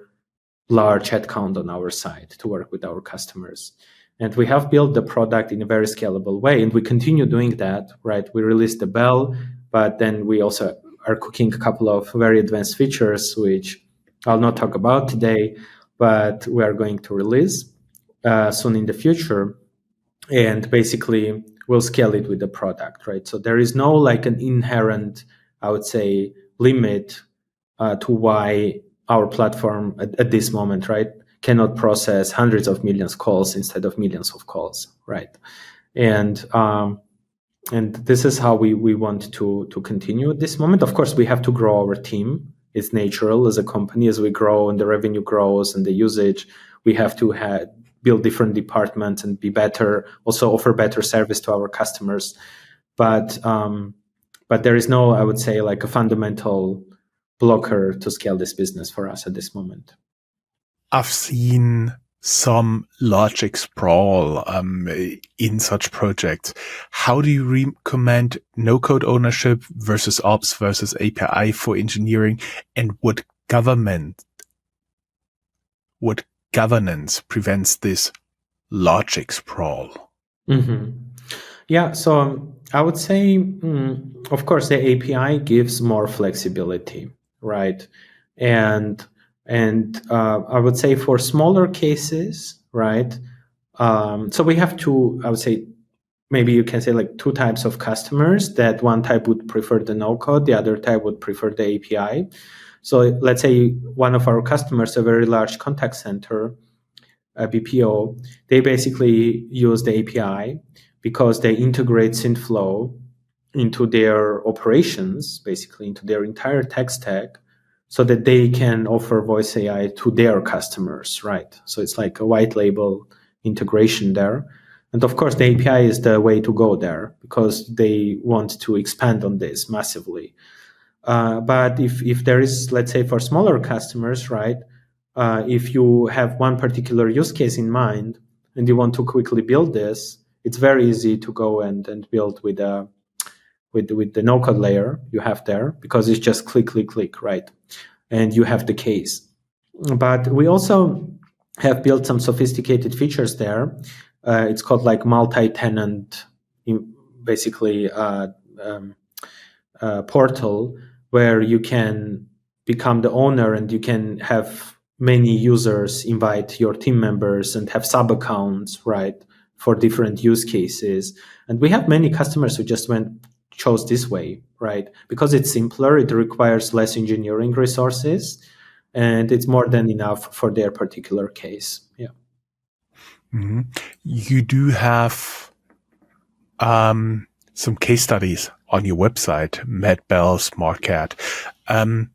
large headcount on our side to work with our customers. And we have built the product in a very scalable way, and we continue doing that, right? We released the Bell, but then we also are cooking a couple of very advanced features, which I'll not talk about today, but we are going to release soon in the future. And basically, we'll scale it with the product, right? So there is no like an inherent, I would say, limit to why our platform at this moment, right, cannot process hundreds of millions of calls instead of millions of calls, right? And this is how we want to continue at this moment. Of course, we have to grow our team. It's natural as a company, as we grow and the revenue grows and the usage, we have to build different departments and be better, also offer better service to our customers. But there is no, I would say, like a fundamental blocker to scale this business for us at this moment. I've seen some logic sprawl in such projects. How do you recommend no-code ownership versus ops versus API for engineering? And what governance prevents this logic sprawl? Mm-hmm. Yeah, so I would say, of course, the API gives more flexibility, right? And I would say for smaller cases, right? So we have two, I would say, maybe you can say like two types of customers, that one type would prefer the no code, the other type would prefer the API. So let's say one of our customers, a very large contact center, a BPO, they basically use the API because they integrate Synthflow into their operations, basically into their entire tech stack, so that they can offer voice AI to their customers, right? So it's like a white label integration there. And of course, the API is the way to go there because they want to expand on this massively. But if there is, let's say for smaller customers, right, if you have one particular use case in mind and you want to quickly build this, it's very easy to go and build with the no-code layer you have there, because it's just click, right? And you have the case. But we also have built some sophisticated features there. It's called like multi-tenant, basically portal, where you can become the owner and you can have many users invite your team members and have sub-accounts, right, for different use cases. And we have many customers who just chose this way, right? Because it's simpler, it requires less engineering resources, and it's more than enough for their particular case. Yeah. Mm-hmm. You do have some case studies on your website, MedBell, SmartCat.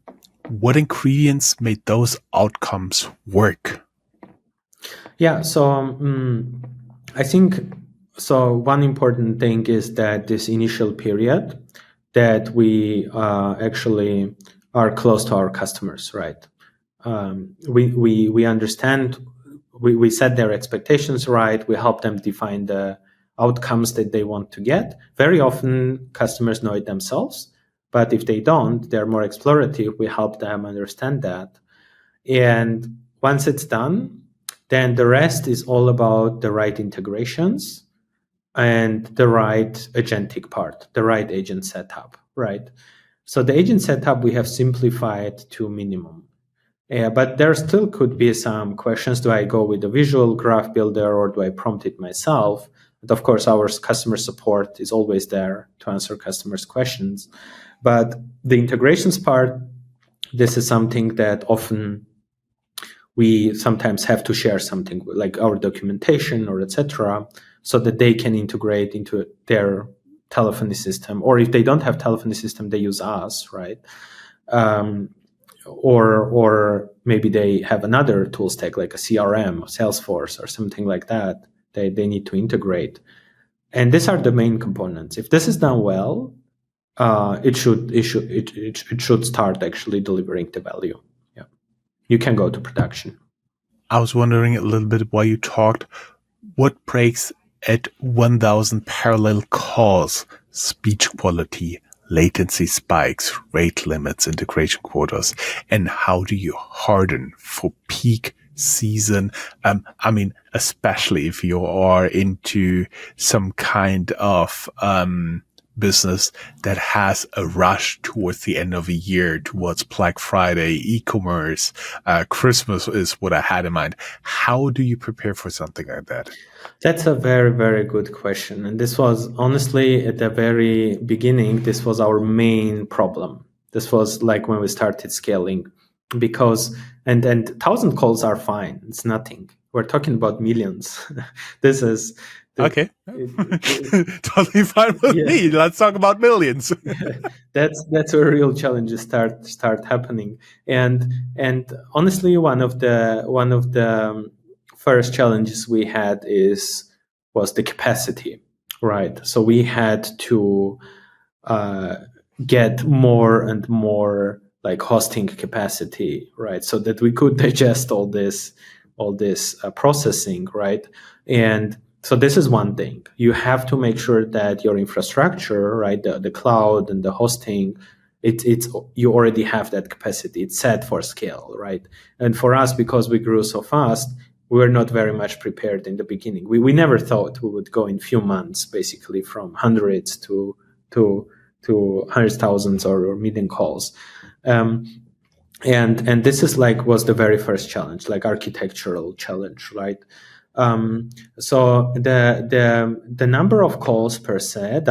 What ingredients made those outcomes work? Yeah, so I think So one important thing is that this initial period that we actually are close to our customers, right? We understand, we set their expectations right, we help them define the outcomes that they want to get. Very often customers know it themselves, but if they don't, they're more explorative. We help them understand that. And once it's done, then the rest is all about the right integrations and the right agentic part, the right agent setup, right? So the agent setup we have simplified to minimum. But there still could be some questions. Do I go with the visual graph builder or do I prompt it myself? But of course, our customer support is always there to answer customers' questions. But the integrations part, this is something that often we sometimes have to share something like our documentation or etc., so that they can integrate into their telephony system. Or if they don't have telephony system, they use us, right? Or maybe they have another tool stack like a CRM, Salesforce, or something like that. They need to integrate, and these are the main components. If this is done well, it should start actually delivering the value. Yeah, you can go to production. I was wondering a little bit while you talked, what breaks at 1,000 parallel calls, speech quality, latency spikes, rate limits, integration quotas, and how do you harden for peak season? I mean, especially if you are into some kind of business that has a rush towards the end of the year, towards Black Friday, e-commerce, Christmas is what I had in mind. How do you prepare for something like that? That's a very, very good question. And this was honestly at the very beginning, this was our main problem. This was like when we started scaling, because and 1,000 calls are fine. It's nothing. We're talking about millions. This is okay. Totally fine with me. Let's talk about millions. That's where real challenges start happening. And honestly, one of the first challenges we had was the capacity, right? So we had to get more and more like hosting capacity, right? So that we could digest all this processing, right? And so this is one thing. You have to make sure that your infrastructure, right, the cloud and the hosting, it's you already have that capacity. It's set for scale, right? And for us, because we grew so fast, we were not very much prepared in the beginning. We never thought we would go in few months, basically from hundreds to hundreds, thousands, or million calls. And this is was the very first challenge, like architectural challenge, right? So the number of calls per se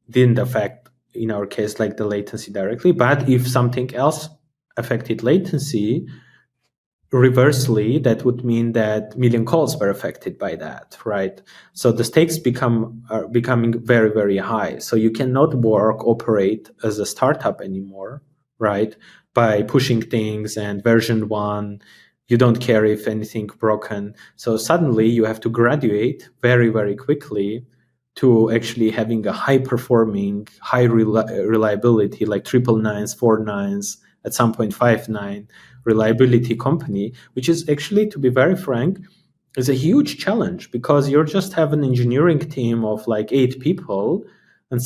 didn't affect, in our case, like the latency directly. But if something else affected latency, reversely, that would mean that million calls were affected by that, right? So the stakes are becoming very, very high. So you cannot operate as a startup anymore, right? By pushing things and version 1, you don't care if anything broken. So suddenly you have to graduate very, very quickly to actually having a high performing, high reliability, like 999s, 49s, at some point 59 reliability company, which is actually, to be very frank, is a huge challenge, because you just have an engineering team of like 8 people, and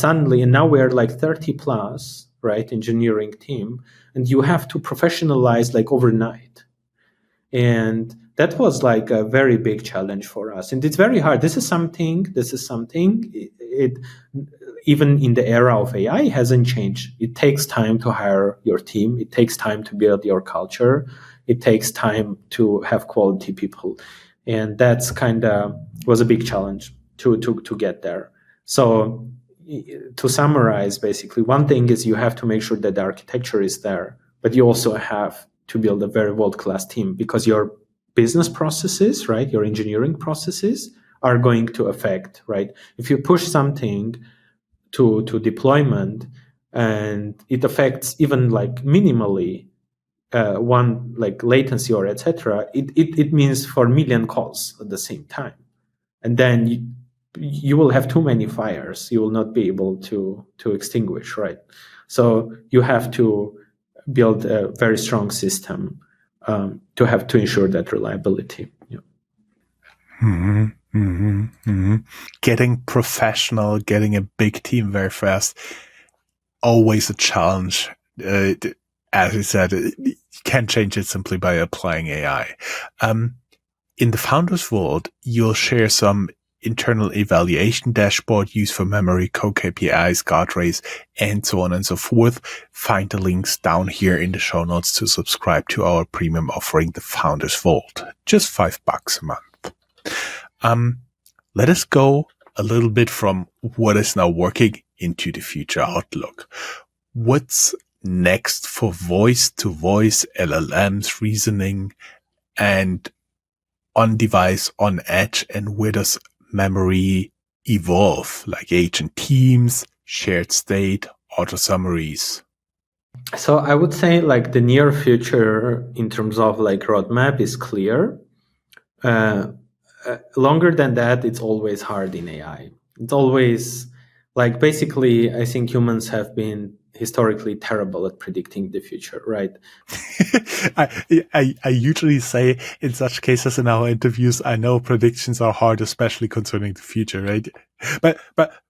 now we're like 30 plus, right, engineering team, and you have to professionalize like overnight. And that was like a very big challenge for us, and it's very hard. This is something it even in the era of AI hasn't changed. It takes time to hire your team. It takes time to build your culture. It takes time to have quality people. And that's was a big challenge to get there. So to summarize, basically, one thing is you have to make sure that the architecture is there, but you also have to build a very world-class team, because your business processes, right, your engineering processes are going to affect, right? If you push something to deployment and it affects even like minimally one like latency or etc., it means for million calls at the same time. And then you will have too many fires. You will not be able to extinguish, right? So you have to build a very strong system to ensure that reliability. Yeah. Getting professional, getting a big team very fast, always a challenge. As you said, you can't change it simply by applying AI. In the founders world, you'll share some internal evaluation dashboard used for memory, co-KPIs, guardrails, and so on and so forth. Find the links down here in the show notes to subscribe to our premium offering, the Founders Vault. Just $5 a month. Let us go a little bit from what is now working into the future outlook. What's next for voice-to-voice LLMs, reasoning, and on-device, on-edge, and where does memory evolve, like agent teams, shared state, auto-summaries? So I would say like the near future in terms of like roadmap is clear. Longer than that, it's always hard in AI. It's always like basically, I think humans have been historically terrible at predicting the future, right? I usually say in such cases in our interviews, I know predictions are hard, especially concerning the future, right?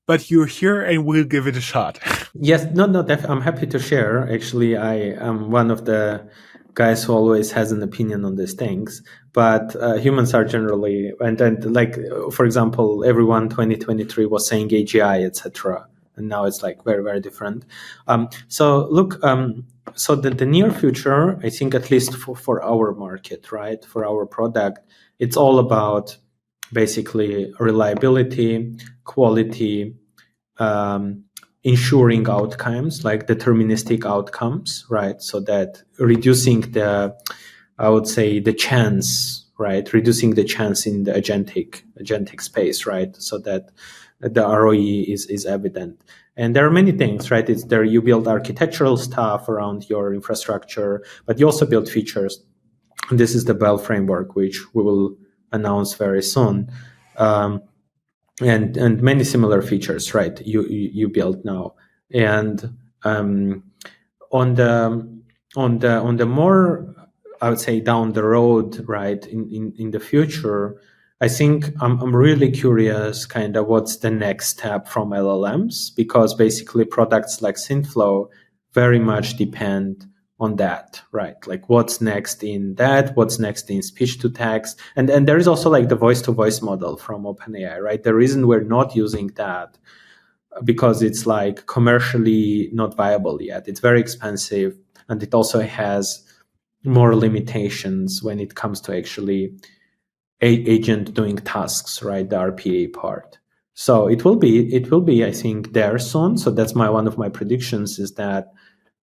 But you're here and we'll give it a shot. Yes, no, I'm happy to share. Actually, I am one of the guys who always has an opinion on these things. But humans are generally, and like, for example, everyone 2023 was saying AGI, etc. And now it's like very, very different. So look, so the near future, I think at least for our market, right, for our product, it's all about basically reliability, quality, ensuring outcomes, like deterministic outcomes, right? So that reducing I would say the chance, right? Reducing the chance in the agentic space, right? So that the ROE is evident. And there are many things, right? It's there you build architectural stuff around your infrastructure, but you also build features. And this is the Bell framework, which we will announce very soon. And many similar features, right? You build now, and on the more, I would say, down the road, right, in the future, I think I'm really curious, kind of what's the next step from LLMs, because basically products like Synthflow very much depend on that, right? Like what's next in that, what's next in speech to text. And there is also like the voice to voice model from OpenAI, right? The reason we're not using that because it's like commercially not viable yet. It's very expensive, and it also has more limitations when it comes to actually agent doing tasks, right? The RPA part. So it will be, I think, there soon. So that's one of my predictions is that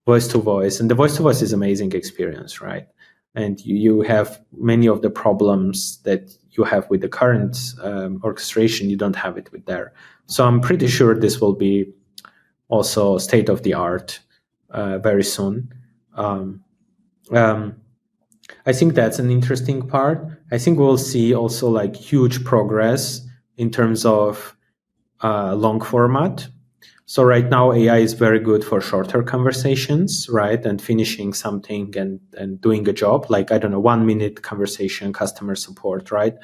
voice to voice, and the voice to voice is amazing experience, right? And you have many of the problems that you have with the current orchestration, you don't have it with there. So I'm pretty sure this will be also state of the art very soon. I think that's an interesting part. I think we'll see also like huge progress in terms of long format. So right now, AI is very good for shorter conversations, right? And finishing something and doing a job, like, I don't know, 1 minute conversation, customer support, right?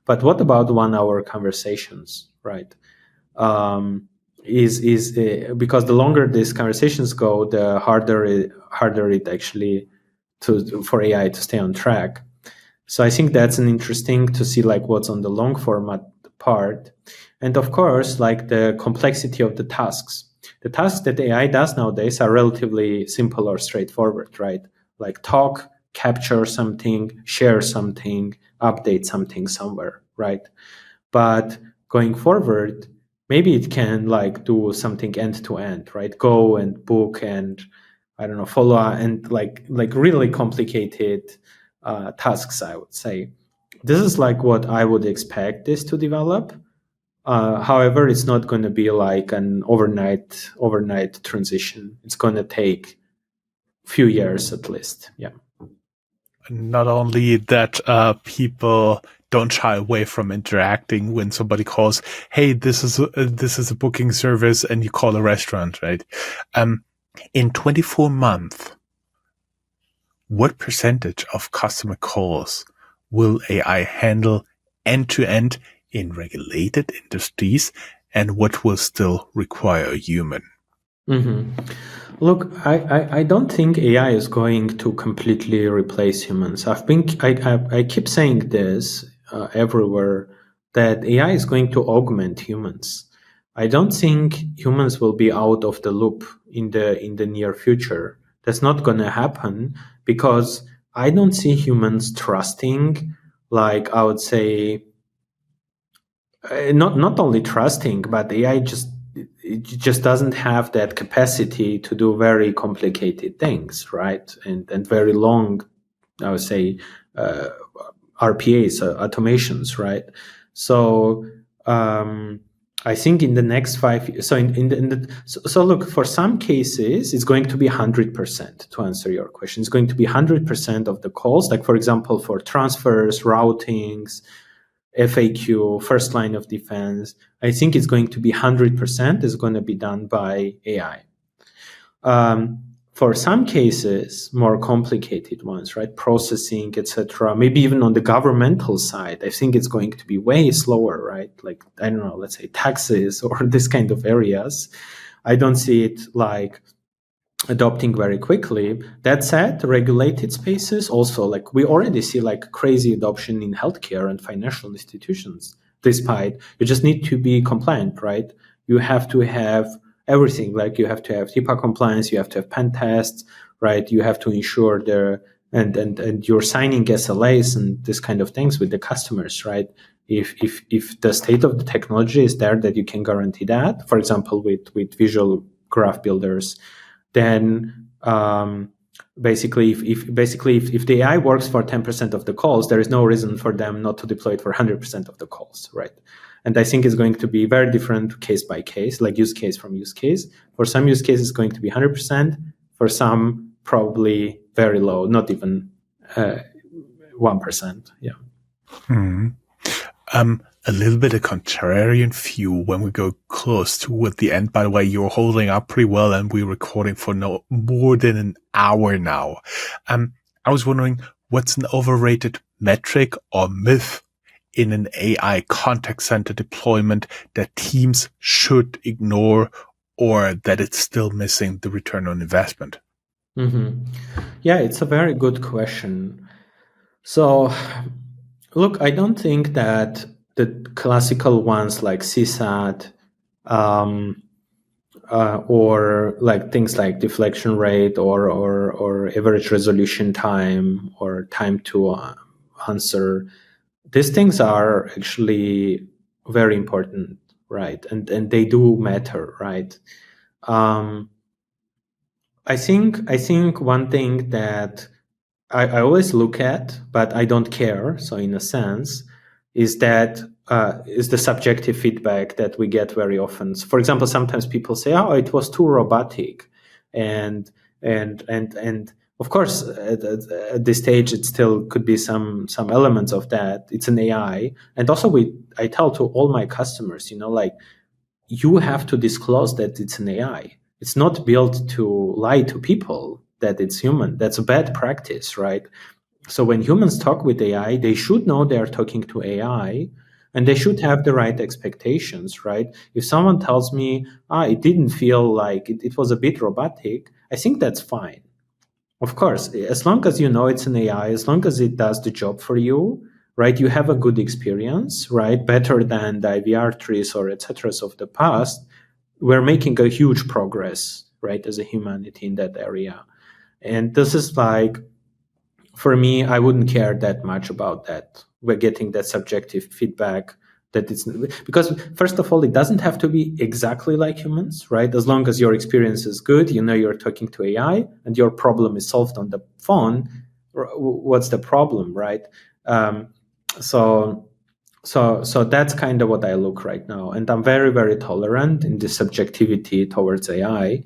But what about 1 hour conversations, right? Because the longer these conversations go, the harder it actually for AI to stay on track. So I think that's an interesting to see like what's on the long format part. And of course, like the complexity of the tasks. The tasks that AI does nowadays are relatively simple or straightforward, right? Like talk, capture something, share something, update something somewhere, right? But going forward, maybe it can like do something end to end, right? Go and book and I don't know, follow and like really complicated tasks, I would say. This is like what I would expect this to develop. However, it's not going to be like an overnight transition. It's going to take a few years at least. Yeah. Not only that people don't shy away from interacting when somebody calls, hey, this is a booking service, and you call a restaurant, right? In 24 months, what percentage of customer calls will AI handle end to end in regulated industries, and what will still require a human? Look, I don't think AI is going to completely replace humans. I keep saying this everywhere, that AI is going to augment humans. I don't think humans will be out of the loop in the near future. That's not going to happen, because I don't see humans trusting, like, I would say, not only trusting, but AI just doesn't have that capacity to do very complicated things, right? And very long, I would say, RPAs, automations, right? So I think in the next 5 years, so look, for some cases, it's going to be 100%. To answer your question, it's going to be 100% of the calls. Like, for example, for transfers, routings, FAQ, first line of defense, I think it's going to be 100% is going to be done by AI. For some cases, more complicated ones, right, processing, etc., maybe even on the governmental side, I think it's going to be way slower, right? Like, I don't know, let's say taxes or this kind of areas. I don't see it like adopting very quickly. That said, regulated spaces also, like, we already see like crazy adoption in healthcare and financial institutions. Despite, you just need to be compliant, right? You have to have everything. Like, you have to have HIPAA compliance, you have to have pen tests, right? You have to ensure and you're signing SLAs and this kind of things with the customers, right? If the state of the technology is there that you can guarantee that, for example, with visual graph builders, then basically if the AI works for 10% of the calls, there is no reason for them not to deploy it for 100% of the calls, right? And I think it's going to be very different case by case, like use case from use case. For some use cases, it's going to be 100%. For some, probably very low, not even 1%. Yeah. A little bit of contrarian view when we go close toward the end. By the way, you're holding up pretty well, and we're recording for no more than an hour now. I was wondering, what's an overrated metric or myth in an AI contact center deployment that teams should ignore, or that it's still missing the return on investment? Yeah, it's a very good question. So, look, I don't think that the classical ones like CSAT or like things like deflection rate or average resolution time or time to answer, these things are actually very important, right? And they do matter, right? I think one thing that I always look at, but I don't care. So in a sense, is that is the subjective feedback that we get very often. So for example, sometimes people say, "Oh, it was too robotic," and of course, at this stage, it still could be some elements of that. It's an AI, and also I tell to all my customers, like, you have to disclose that it's an AI. It's not built to lie to people that it's human. That's a bad practice, right? So when humans talk with AI, they should know they're talking to AI, and they should have the right expectations, right? If someone tells me, it didn't feel like it was a bit robotic, I think that's fine. Of course, as long as you know it's an AI, as long as it does the job for you, right? You have a good experience, right? Better than the IVR trees or etc. of the past. We're making a huge progress, right, as a humanity in that area. And this is like, for me, I wouldn't care that much about that. We're getting that subjective feedback that it's, because first of all, it doesn't have to be exactly like humans, right? As long as your experience is good, you're talking to AI and your problem is solved on the phone, what's the problem, right? So that's kind of what I look right now. And I'm very, very tolerant in the subjectivity towards AI.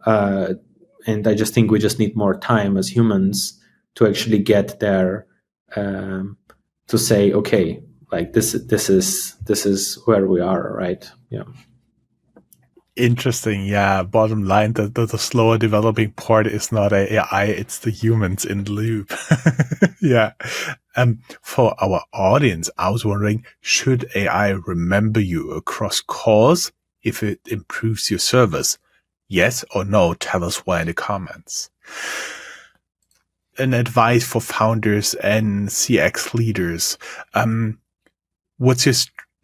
And I just think we just need more time as humans to actually get there to say, okay, like this is where we are, right? Yeah. Interesting. Yeah. Bottom line, the slower developing part is not AI, it's the humans in the loop. Yeah. For our audience, I was wondering, should AI remember you across calls if it improves your service? Yes or no? Tell us why in the comments. An advice for founders and CX leaders. What's your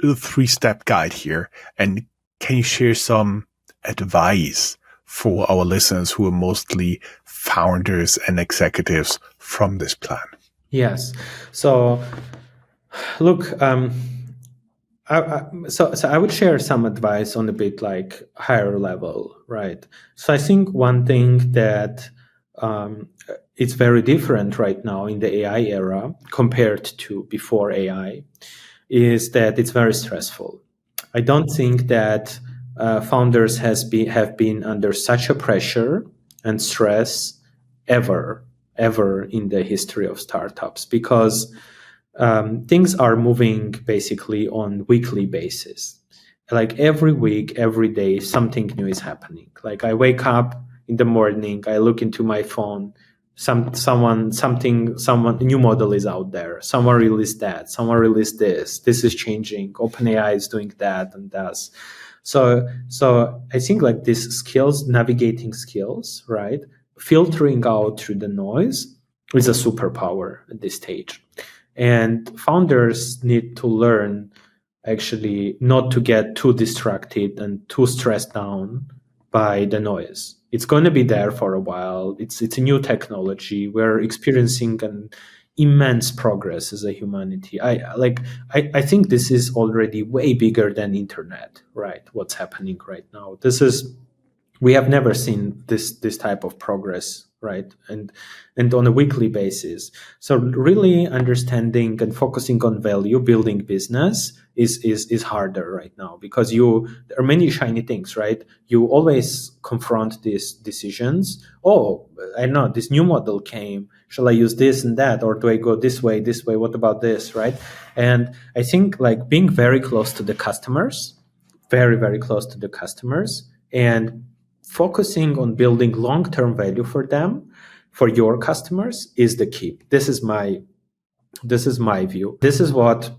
3-step guide here? And can you share some advice for our listeners who are mostly founders and executives from this plan? Yes. So, look, so I would share some advice on a bit like higher level, right? So I think one thing that it's very different right now in the AI era compared to before AI is that it's very stressful. I don't think that founders have been under such a pressure and stress ever in the history of startups, because things are moving basically on weekly basis. Like every week, every day, something new is happening. Like I wake up in the morning, I look into my phone, someone new model is out there. Someone released that. Someone released this. This is changing. OpenAI is doing that and does. So I think like these skills, navigating skills, right, filtering out through the noise is a superpower at this stage. And founders need to learn actually not to get too distracted and too stressed down by the noise. It's going to be there for a while. It's a new technology. We're experiencing an immense progress as a humanity. I think this is already way bigger than internet, right? What's happening right now. We have never seen this type of progress, right? And on a weekly basis. So really understanding and focusing on value, building business is harder right now, because there are many shiny things, right? You always confront these decisions. Oh, I know this new model came. Shall I use this and that, or do I go this way? What about this, right? And I think like being very close to the customers, very, very close to the customers, and focusing on building long-term value for them, for your customers, is the key. This is my view. This is what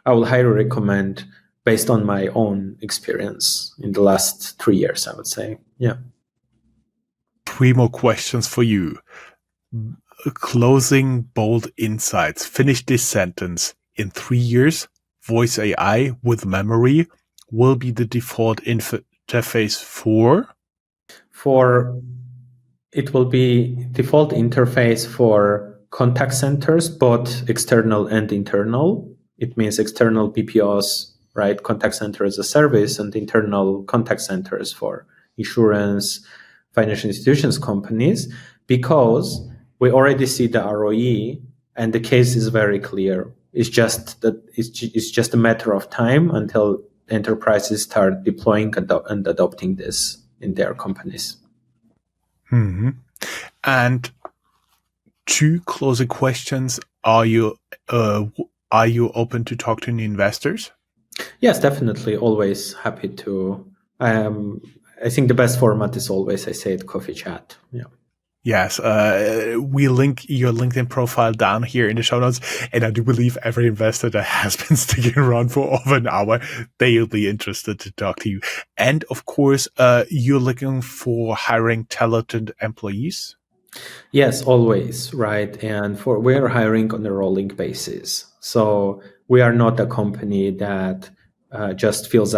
I will highly recommend based on my own experience in the last 3 years, I would say. Yeah. 3 more questions for you. Closing bold insights. Finish this sentence. In 3 years, voice AI with memory will be the default interface it will be default interface for contact centers, both external and internal. It means external BPOs, right? Contact center as a service, and internal contact centers for insurance, financial institutions, companies, because we already see the ROE and the case is very clear. It's just a matter of time until enterprises start deploying and adopting this in their companies. Mm-hmm. And 2 closing questions. Are you open to talk to new investors? Yes, definitely. Always happy to. I think the best format is always, I say it, coffee chat. Yeah. Yes, we link your LinkedIn profile down here in the show notes, and I do believe every investor that has been sticking around for over an hour, they'll be interested to talk to you. And of course, you're looking for hiring talented employees? Yes, always, right. And we're hiring on a rolling basis. So we are not a company that just fills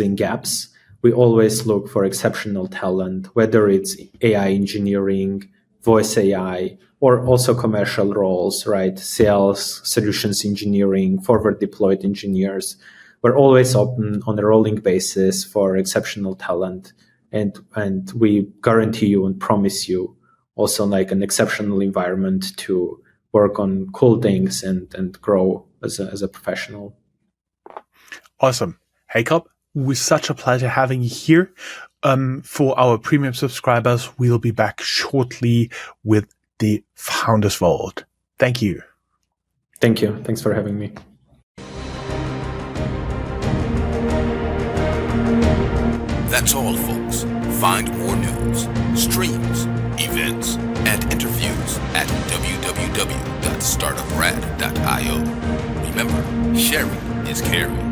in gaps. We always look for exceptional talent, whether it's AI engineering, voice AI, or also commercial roles, right? Sales, solutions engineering, forward deployed engineers. We're always open on a rolling basis for exceptional talent. And we guarantee you and promise you also like an exceptional environment to work on cool things and grow as a professional. Awesome. Hakob, it was such a pleasure having you here. For our premium subscribers, we'll be back shortly with the Founders Vault. Thank you. Thank you. Thanks for having me. That's all, folks. Find more news, streams, events, and interviews at www.startuprad.io. Remember, sharing is caring.